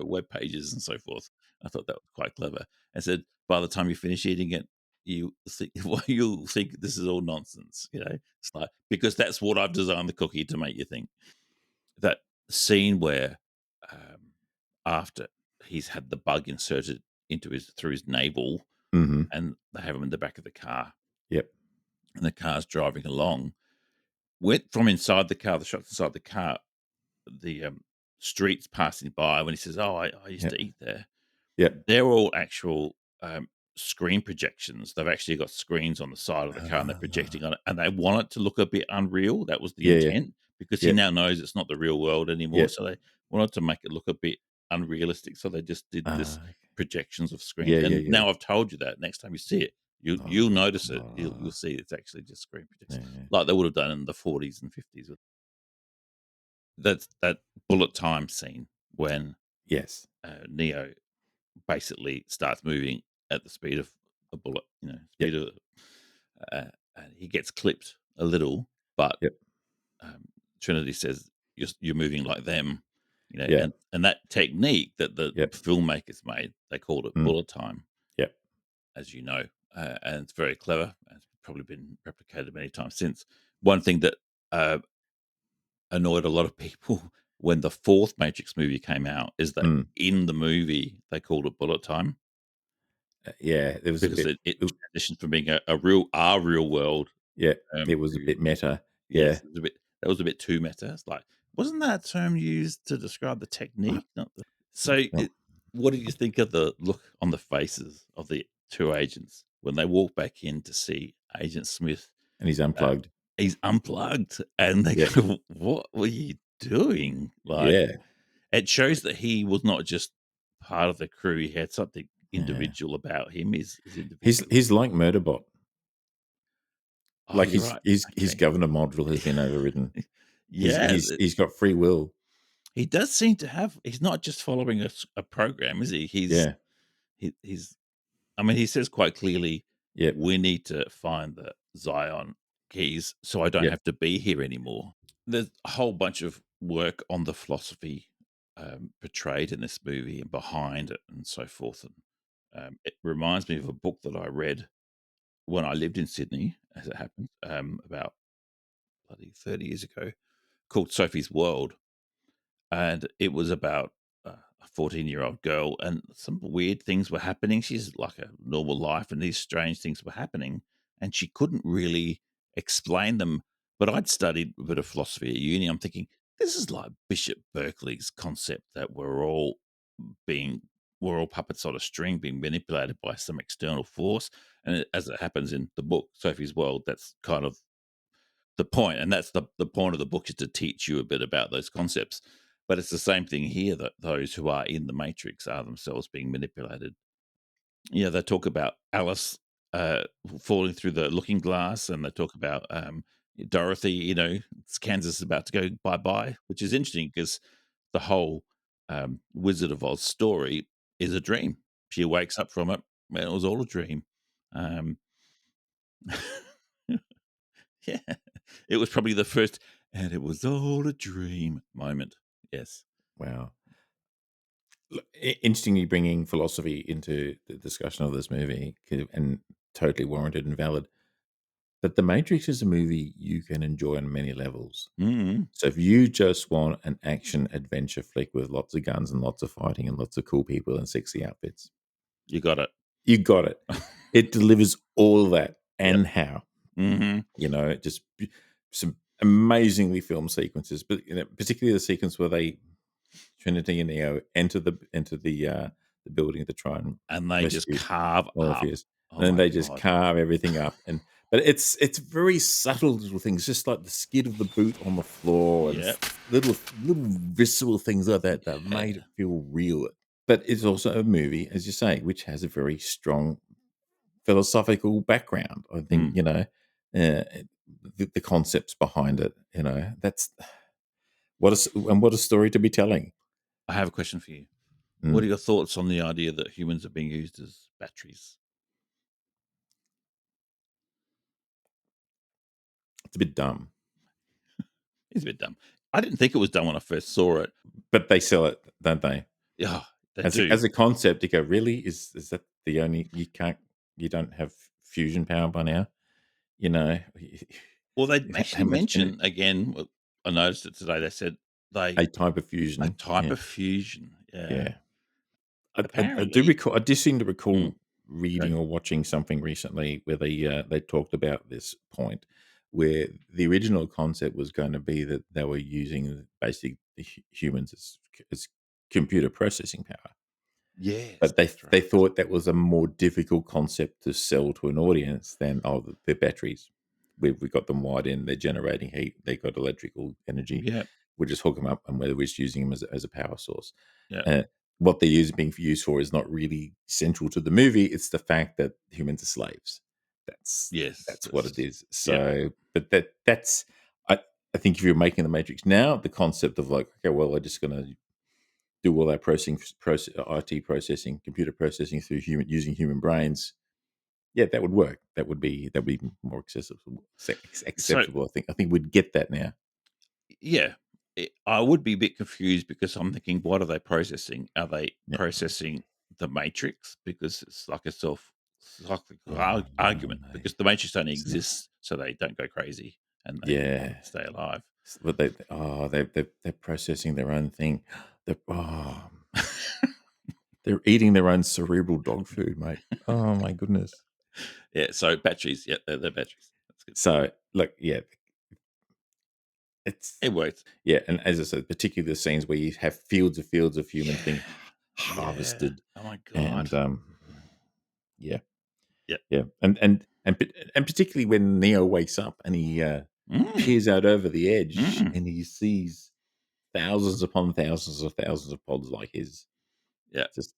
web pages and so forth. I thought that was quite clever. And said, by the time you finish eating it, you think, well, you'll think this is all nonsense. It's like, because that's what I've designed the cookie to make you think. That scene where after he's had the bug inserted through his navel, mhm. and they have him in the back of the car, Yep. and the car's driving along. Went from inside the car, the shots inside the car, the streets passing by when he says, "Oh, I used Yep. to eat there." Yep. They're all actual screen projections. They've actually got screens on the side of the car and they're projecting Ah. on it, and they want it to look a bit unreal. That was the Yeah. Yeah. intent because he Yep. now knows it's not the real world anymore. Yep. So wanted to make it look a bit unrealistic, so they just did this Ah, projections of screens. yeah, yeah, And yeah. now I've told you that. Next time you see it, you'll Oh, notice it. You'll oh, see it's actually just screen yeah, projections, yeah. like they would have done in the 40s and 50s. That's that bullet time scene when Yes. Neo basically starts moving at the speed of a bullet. Yep, Speed of and he gets clipped a little, but yep, um, Trinity says you're moving like them, yeah, and that technique that the yep, filmmakers made, they called it mm, bullet time, yep, as you know, and it's very clever. And it's probably been replicated many times since. One thing that uh, annoyed a lot of people when the fourth Matrix movie came out is that mm, in the movie they called it bullet time yeah, it was a because bit it ooh, transitioned from being our real world yeah, it was a to bit meta, yeah. yes, it was a bit that was a bit too meta. It's like, wasn't that term used to describe the Uh, technique? Not the so. no, What did you think of the look on the faces of the two agents when they walk back in to see Agent Smith? and he's Uh, unplugged. he's unplugged, and they Yeah, go, "What were you doing?" Like yeah, it shows that he was not just part of the crew. He had something yeah. individual about him. His He's individual. he's like Murderbot. Oh, Like you're right. his Okay. governor module has been overridden. He's Yeah, he's he's got free will. he does seem to have. He's not just following a program, is he? Yeah, He's. I mean, he says quite clearly, yep, "We need to find the Zion keys, so I don't yep, have to be here anymore." There's a whole bunch of work on the philosophy portrayed in this movie and behind it, and so forth. And it reminds me of a book that I read when I lived in Sydney, as it happened, about bloody 30 years ago, called Sophie's World, and it was about a 14-year-old girl, and some weird things were happening. She's like a normal life, and these strange things were happening, and she couldn't really explain them. But I'd studied a bit of philosophy at uni. I'm thinking this is like Bishop Berkeley's concept that being we're all puppets on a string being manipulated by some external force. And as it happens in the book Sophie's World, that's kind of the point, and that's the point of the book, is to teach you a bit about those concepts. But it's the same thing here, that those who are in the matrix are themselves being manipulated. Yeah, they talk about Alice falling through the looking glass, and they talk about Dorothy. Kansas is about to go bye bye, which is interesting because the whole Wizard of Oz story is a dream. She wakes up from it, and it was all a dream. Um, Yeah. It was probably the first, "And it was all a dream" moment. Yes. wow. Look, interestingly, bringing philosophy into the discussion of this movie, and totally warranted and valid. But The Matrix is a movie you can enjoy on many levels. Mhm. So if you just want an action adventure flick with lots of guns and lots of fighting and lots of cool people and sexy outfits, You got it. you got it. It delivers all of that Yep. and how. Mhm. Just some amazingly filmed sequences, but particularly the sequence where they Trinity and Neo enter the building to try and And they just rescue carve up. Morpheus, Oh and then my they just god. carve everything up. But it's very subtle little things, just like the skid of the boot on the floor and Yep. little visceral things like that made Yeah. it feel real. But it's also a movie, as you say, which has a very strong philosophical background. I think Mm. the concepts behind it. That's what a story to be telling. I have a question for you. What Mm, are your thoughts on the idea that humans are being used as batteries? it's a bit dumb, It's a bit dumb. I didn't think it was dumb when I first saw it. but they sell it, don't they? Yeah, they As do. a concept, you go, really? Is that the only you don't have fusion power by now? You know, Well, they how actually much mention again, I noticed it today, they said they a type of a fusion? type Yeah, of fusion. Yeah. yeah. I do Apparently. recall. I do seem to recall Mm, reading okay. or watching something recently where they talked about this point, where the original concept was going to be that they were using basically humans as computer processing power, Yes, but they that's they right. thought that was a more difficult concept to sell to an audience than the batteries. We got them wired in. They're generating heat. They got electrical energy. Yeah. we'll just hook him up, and whether we're just using him as a power source. Yeah. Uh, what they're being used for is not really central to the movie. It's the fact that humans are slaves. That's Yes. that's what it is. Yeah. So, but that's I think if you're making the Matrix now, the concept of like, okay, well, we're just going to do all our IT processing, computer processing through using human brains. Yeah, that would work. That would be more accessible. So Acceptable. I think we'd get that now. yeah, I would be a bit confused because I'm thinking, what are they processing? Are they Yeah. processing the Matrix because it's like a psychological Oh, argument? mate. Because the Matrix only It's not. exists so they don't go crazy and they Yeah. stay alive. But they're processing their own thing. They're eating their own cerebral dog food, mate. Oh my goodness. Yeah, so batteries, yeah, they're batteries. That's good. So look, yeah, it's It works. yeah, and as I said, particularly the scenes where you have fields of humans Yeah, being yeah. harvested, Oh my god. and yeah, Yeah. yeah, and particularly when Neo wakes up and he Mm, peers out over the edge mm. and he sees thousands upon thousands of pods like his. Yeah. Just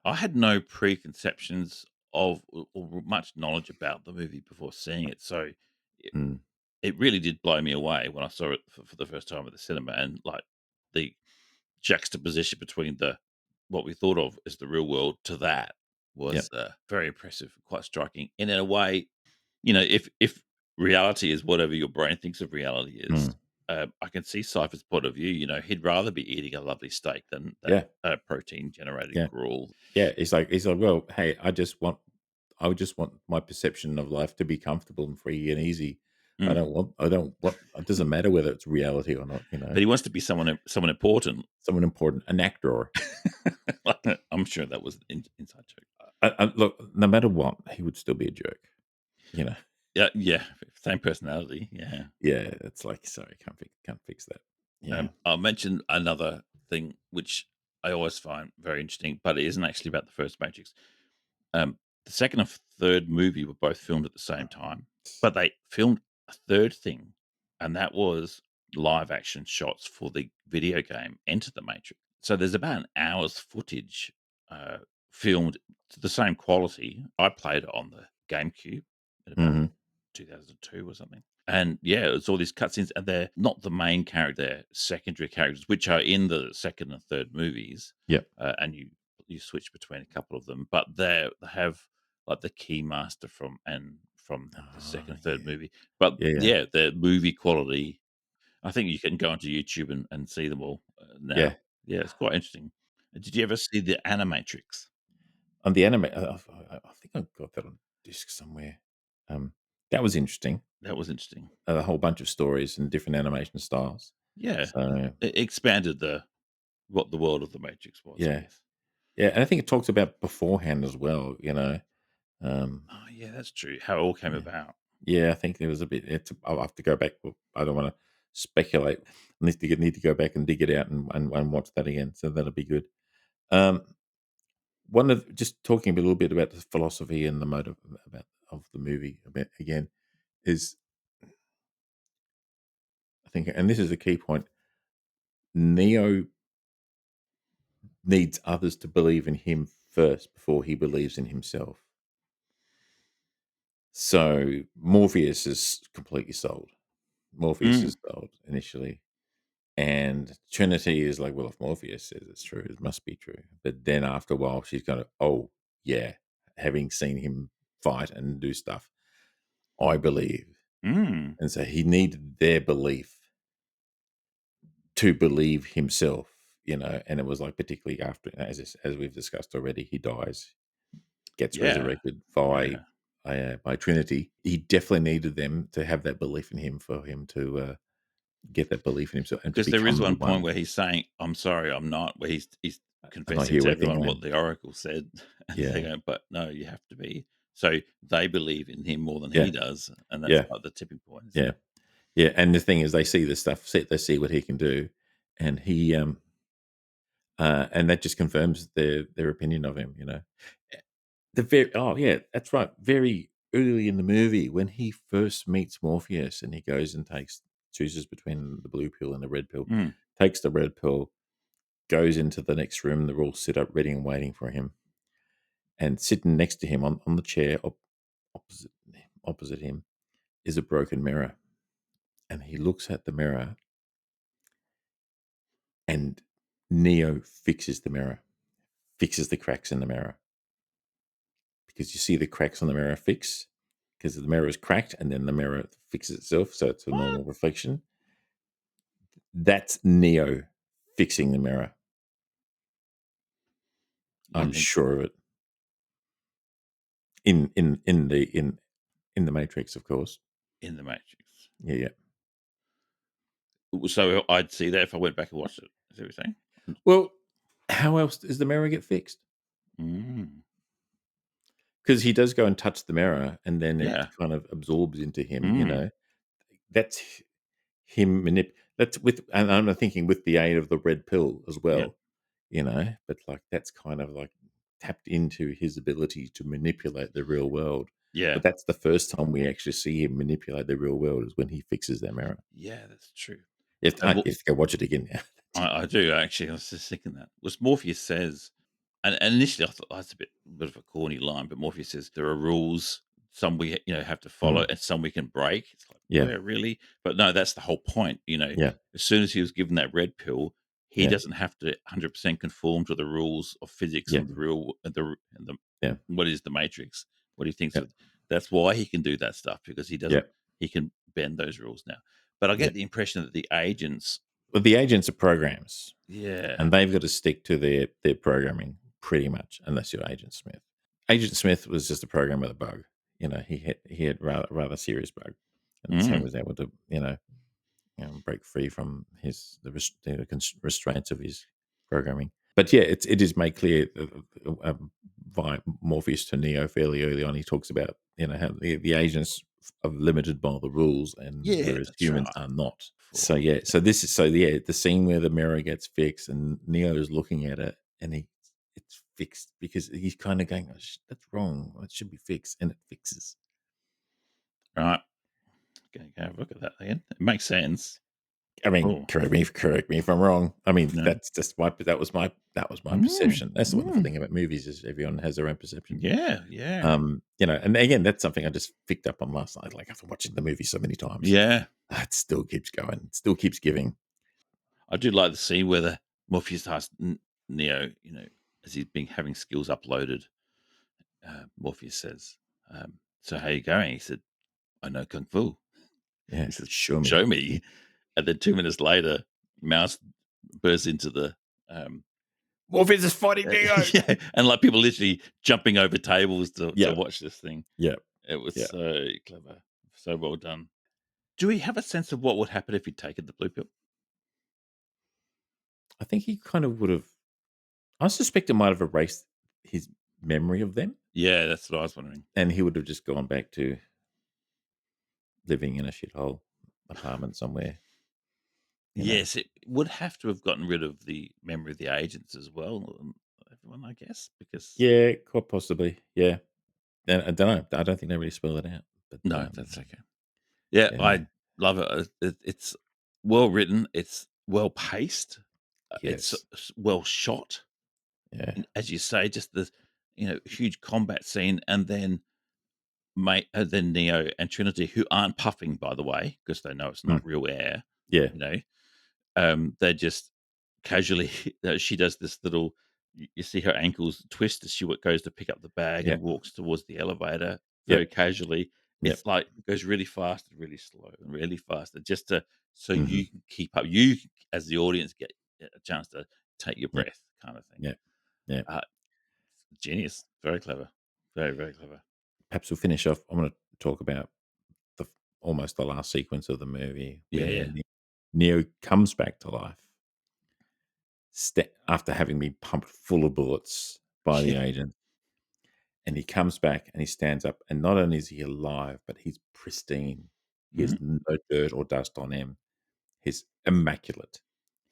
I had no preconceptions of or much knowledge about the movie before seeing it, so it, mm, it really did blow me away when I saw it for the first time at the cinema, and like the juxtaposition between the what we thought of as the real world to that yep, was very impressive, quite striking. And in a way, if reality is whatever your brain thinks of reality is, mm, I can see Cypher's point of view. He'd rather be eating a lovely steak than that yeah, protein generated yeah, gruel. yeah. He's like, well, hey, I would just want my perception of life to be comfortable and free and easy. Mm. I don't want. It doesn't matter whether it's reality or not. But he wants to be someone important. Someone important, an actor. I'm sure that was an inside joke. Look, no matter what, he would still be a jerk. You know. Yeah, yeah, same personality. Yeah. Yeah, it's like sorry, can't fix that. Yeah. I'll mention another thing which I always find very interesting, but it isn't actually about the first Matrix. The second and third movie were both filmed at the same time, but they filmed a third thing, and that was live action shots for the video game Enter the Matrix. So there's about an hour's footage uh, filmed to the same quality. I played it on the GameCube in about Hmm. 2002 or something. And yeah, it's all these cutscenes, and they're not the main character, they're secondary characters, which are in the second and third movies. Yep. And you switch between a couple of them, but they have like the key master from the Oh, second and third yeah. movie. But Yeah, yeah. yeah, the movie quality. I think you can go onto YouTube and see them all Yeah. now. Yeah, it's quite interesting. Did you ever see the Animatrix? On the anime, I think I got that on disc somewhere. Um, that was interesting. That was interesting. A whole bunch of stories and different animation styles. Yeah, So it expanded what the world of the Matrix was, I yeah, guess. yeah, and I think it talks about beforehand as well. Um, Oh, yeah, that's true. How it all came yeah, about. yeah, I think there was a bit. I'll have to go back. Well, I don't want to speculate. I need to go back and dig it out and watch that again. So that'll be good. Um, one of just talking a little bit about the philosophy and the motive about of the movie a bit again is I think, and this is a key point. Neo needs others to believe in him first before he believes in himself. So Morpheus is completely sold. Morpheus Mm, is sold initially, and Trinity is like, well, if Morpheus says it's true, it must be true. But then after a while, she's going to, oh yeah, having seen him fight and do stuff, I believe. mm. And so he needed their belief to believe himself, and it was like particularly after, as we've discussed already, he dies, gets Yeah, resurrected by yeah. by Trinity. He definitely needed them to have that belief in him for him to get that belief in himself and to Because there is become the one point one. where he's saying, "I'm sorry, I'm not," where he's I'm not confessing here to working, everyone what man. the Oracle said, and they Yeah, go, "But no, you have to be." So they believe in him more than yeah, he does, and that's yeah, like the tipping point, isn't yeah, it? yeah. And the thing is, they see the stuff, they see what he can do, and and that just confirms their opinion of him. Oh yeah, that's right. Very early in the movie, when he first meets Morpheus and he goes and takes chooses between the blue pill and the red pill. Mm. Takes the red pill, goes into the next room. They're all sit up, ready and waiting for him. And sitting next to him on the chair opposite him is a broken mirror. And he looks at the mirror, and Neo fixes the mirror, fixes the cracks in the mirror. Because you see the cracks on the mirror fix, because the mirror is cracked, and then the mirror fixes itself, so it's a What? normal reflection. That's Neo fixing the mirror. I'm sure of it. In the Matrix, of course. In the Matrix. Yeah. So I'd see that if I went back and watched it. Is that what you're saying? Well, how else does the mirror get fixed? Mm. Because he does go and touch the mirror, and then Yeah. it kind of absorbs into him. Mm. That's him That's and I'm thinking with the aid of the red pill as well. Yep. But like that's kind of like tapped into his ability to manipulate the real world. Yeah. But that's the first time we actually see him manipulate the real world is when he fixes that mirror. Yeah, that's true. If I have to go watch it again now. I do actually. I was just thinking that. Was Morpheus says, and initially I thought that's a bit of a corny line, but Morpheus says there are rules, some we have to follow, and some we can break. It's like, Yeah. yeah, really? But no, that's the whole point. Yeah. As soon as he was given that red pill, he Yeah. doesn't have to 100% conform to the rules of physics Yeah. and the real Yeah. what is the Matrix, what he thinks Yeah. of. That's why he can do that stuff, because he doesn't. Yeah. He can bend those rules now. But I get Yeah. the impression that the agents. Well, the agents are programs. Yeah. And they've got to stick to their programming pretty much, unless you're Agent Smith. Agent Smith was just a program with a bug. He had rather serious bug, and he was able to break free from the restraints of his programming. But yeah, it is made clear by Morpheus to Neo fairly early on. He talks about how the agents are limited by the rules, and whereas humans are not. So yeah, the scene where the mirror gets fixed and Neo is looking at it, and it's fixed because he's kind of going, oh, that's wrong. It should be fixed, and it fixes. Right. Going to have a look at that again. It makes sense. I mean, correct me if I'm wrong. I mean, No. that's just that was my perception. That's the wonderful thing about movies is everyone has their own perception. Yeah. And again, that's something I just picked up on last night. Like after watching the movie so many times, Yeah. it still keeps going. It still keeps giving. I do like the scene where the Morpheus asks Neo, as he's been having skills uploaded. Morpheus says, "So how you going?" He said, "I know kung fu." Yeah, He says, show me. "Show me." And then 2 minutes later, Mouse bursts into the Morpheus is fighting Neo. yeah, and like people literally jumping over tables to watch this thing. Yeah, it was so clever, so well done. Do we have a sense of what would happen if he'd taken the blue pill? I think he kind of would have. I suspect it might have erased his memory of them. Yeah, that's what I was wondering. And he would have just gone back to living in a shithole apartment somewhere. Yes, it would have to have gotten rid of the memory of the agents as well, everyone, I guess, because quite possibly, yeah. And I don't know. I don't think they really spell it out. But no, that's okay. Yeah, I love it. It's well written. It's well paced. Yes. It's well shot. Yeah, and as you say, just the huge combat scene, and then then Neo and Trinity, who aren't puffing, by the way, because they know it's not real air. Yeah, they're just casually. She does this little. You see her ankles twist as she goes to pick up the bag and walks towards the elevator very casually. It's like it goes really fast and really slow and really fast, and just so you can keep up. You, as the audience, get a chance to take your breath, kind of thing. Yeah. Genius, very clever, very very clever. Perhaps we'll finish off. I'm going to talk about almost the last sequence of the movie. Yeah. Neo comes back to life after having been pumped full of bullets by the agent. And he comes back and he stands up, and not only is he alive, but he's pristine. He has no dirt or dust on him. He's immaculate.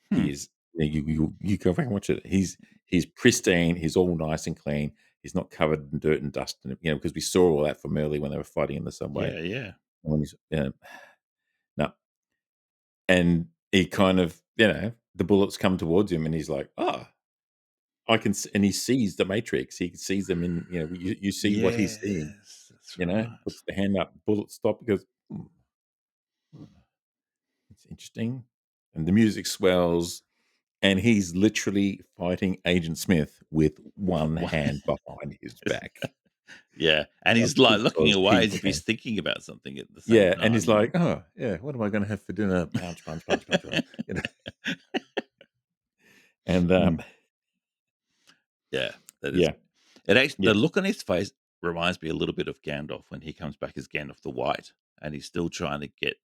He is. You go back and watch it. He's pristine. He's all nice and clean. He's not covered in dirt and dust. Because we saw all that from early when they were fighting in the subway. Yeah. When he's now, and he kind of, the bullets come towards him, and he's like, "Oh, I can," and he sees the Matrix. He sees them in, you see what he's seeing. Yes, that's right. Puts the hand up, bullet stop. He goes, "Hmm, hmm, it's interesting," and the music swells, and he's literally fighting Agent Smith with one Wha- hand behind his back. Yeah, and he's like looking Because away he as if he's can. thinking about something at the same Yeah, and he's time. like, "Oh, yeah, what am I going to have for dinner? Punch, punch, punch, punch, punch." You know? And Mm. Yeah, that is. yeah, It actually, yeah, the look on his face reminds me a little bit of Gandalf when he comes back as Gandalf the White, and he's still trying to get.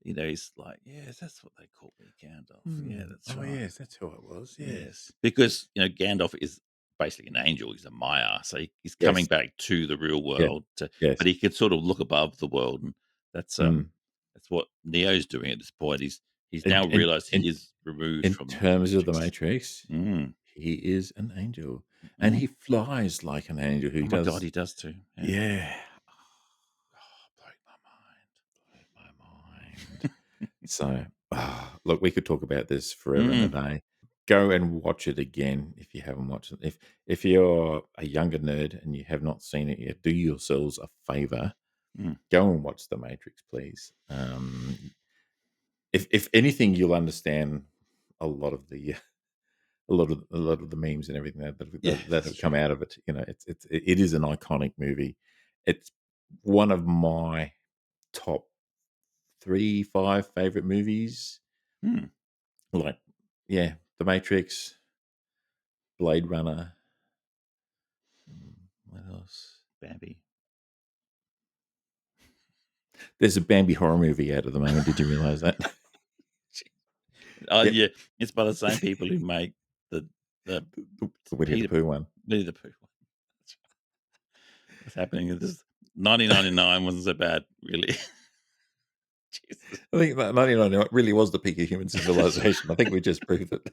He's like, yes, that's what they call me, Gandalf. Yeah, that's oh right. yes, that's who it was. Yes, Because Gandalf is basically an angel. He's a Maya, so he's coming yes, back to the real yeah, world. yes. But he could sort of look above the world, and that's Mm. that's what Neo's doing at this point. He's And now and realized and he is removed in from the terms of the Matrix. Matrix, Mm, he is an angel, and mm. he flies like an angel. Who Oh my god, does? he does too. Yeah. Yeah. Oh, blow My mind. So, look, we could talk about this forever my and a mind. day. Go and watch it again if you haven't watched it. If you're a younger nerd and you have not seen it yet, do yourselves a favor. Mm. Go and watch The Matrix, please. If anything, you'll understand a lot of the a lot of the memes and everything that Yeah, that that's have come true. out of it. It is an iconic movie. It's one of my top 3, 5 favorite movies. Mm. Like, yeah, The Matrix, Blade Runner. What else? Bambi. There's a Bambi horror movie out at the moment. Did you realize that? Oh Yep, yeah, it's by the same people who make the the Winnie the Peter Pooh one. Winnie the Pooh one. What's happening is this 1999 wasn't so bad, really. Jesus. I think that 1999 really was the peak of human civilization. I think we just proved it.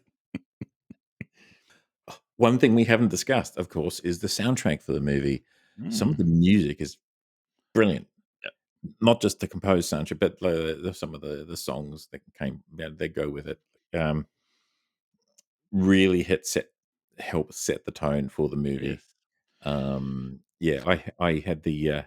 One thing we haven't discussed, of course, is the soundtrack for the movie. Some of Mm. the music is brilliant. Yeah. Not just the composed soundtrack, but some of the songs that they go with it. Really help set the tone for the movie. Yes. Yeah, I had the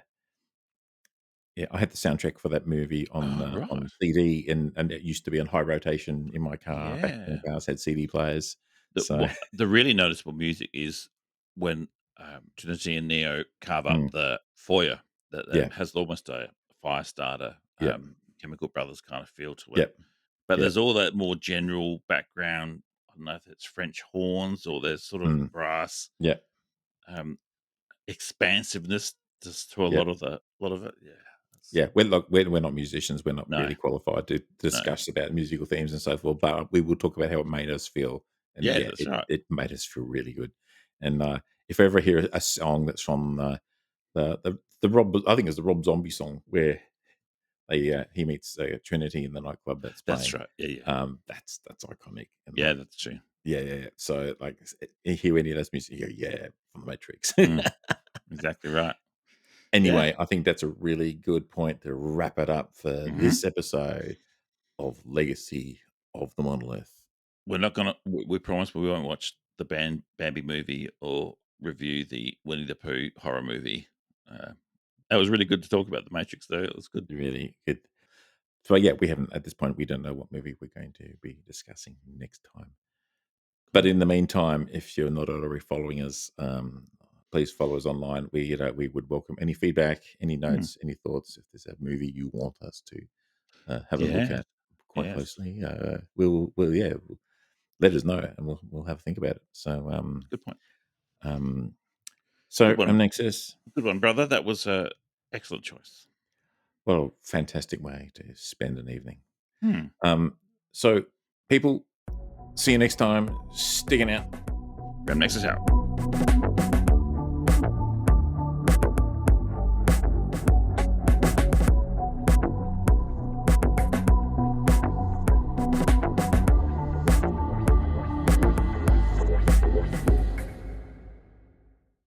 soundtrack for that movie Oh, on right. CD, and it used to be on high rotation in my car back when Yeah. cars had CD players. So, The really noticeable music is when Trinity and Neo carve up mm, the foyer that yeah, has almost a fire starter, yeah, Chemical Brothers kind of feel to yeah, it. But yeah, there's all that more general background. I don't know if it's French horns or there's sort of mm, brass yeah, um, expansiveness just to a yeah. lot of it. Yeah. Yeah, we're not musicians. We're not No, really qualified to no. discuss about musical themes and so forth, but we will talk about how it made us feel. And Yeah, yeah, that's it right. it made us feel really good. And if I ever hear a song that's from the Rob, I think it's the Rob Zombie song where he meets Trinity in the nightclub that's That's playing. right. Yeah, yeah. That's iconic. And Yeah, that's true. yeah, yeah, yeah. So you hear any of those music, you go, yeah, from the Matrix. Mm, exactly right. Yeah. Anyway, I think that's a really good point to wrap it up for Hmm. this episode of Legacy of the Monolith. We're not gonna. We promise we won't watch the Bambi movie or review the Winnie the Pooh horror movie. Uh, that was really good to talk about the Matrix, though. It was good. Really good. So yeah, we haven't at this point. We don't know what movie we're going to be discussing next time. But Cool. in the meantime, if you're not already following us, please follow us online. We would welcome any feedback, any Hmm. notes, any thoughts. If there's a movie you want us to have a look Yeah. at quite Yes. closely, we'll let us know, and we'll have a think about it. So Good point. um, Good one. Nexus, Good one, brother. That was a excellent choice. well, fantastic way to spend an evening. Hmm. So people, see you next time. Sticking out. Ramnexus out.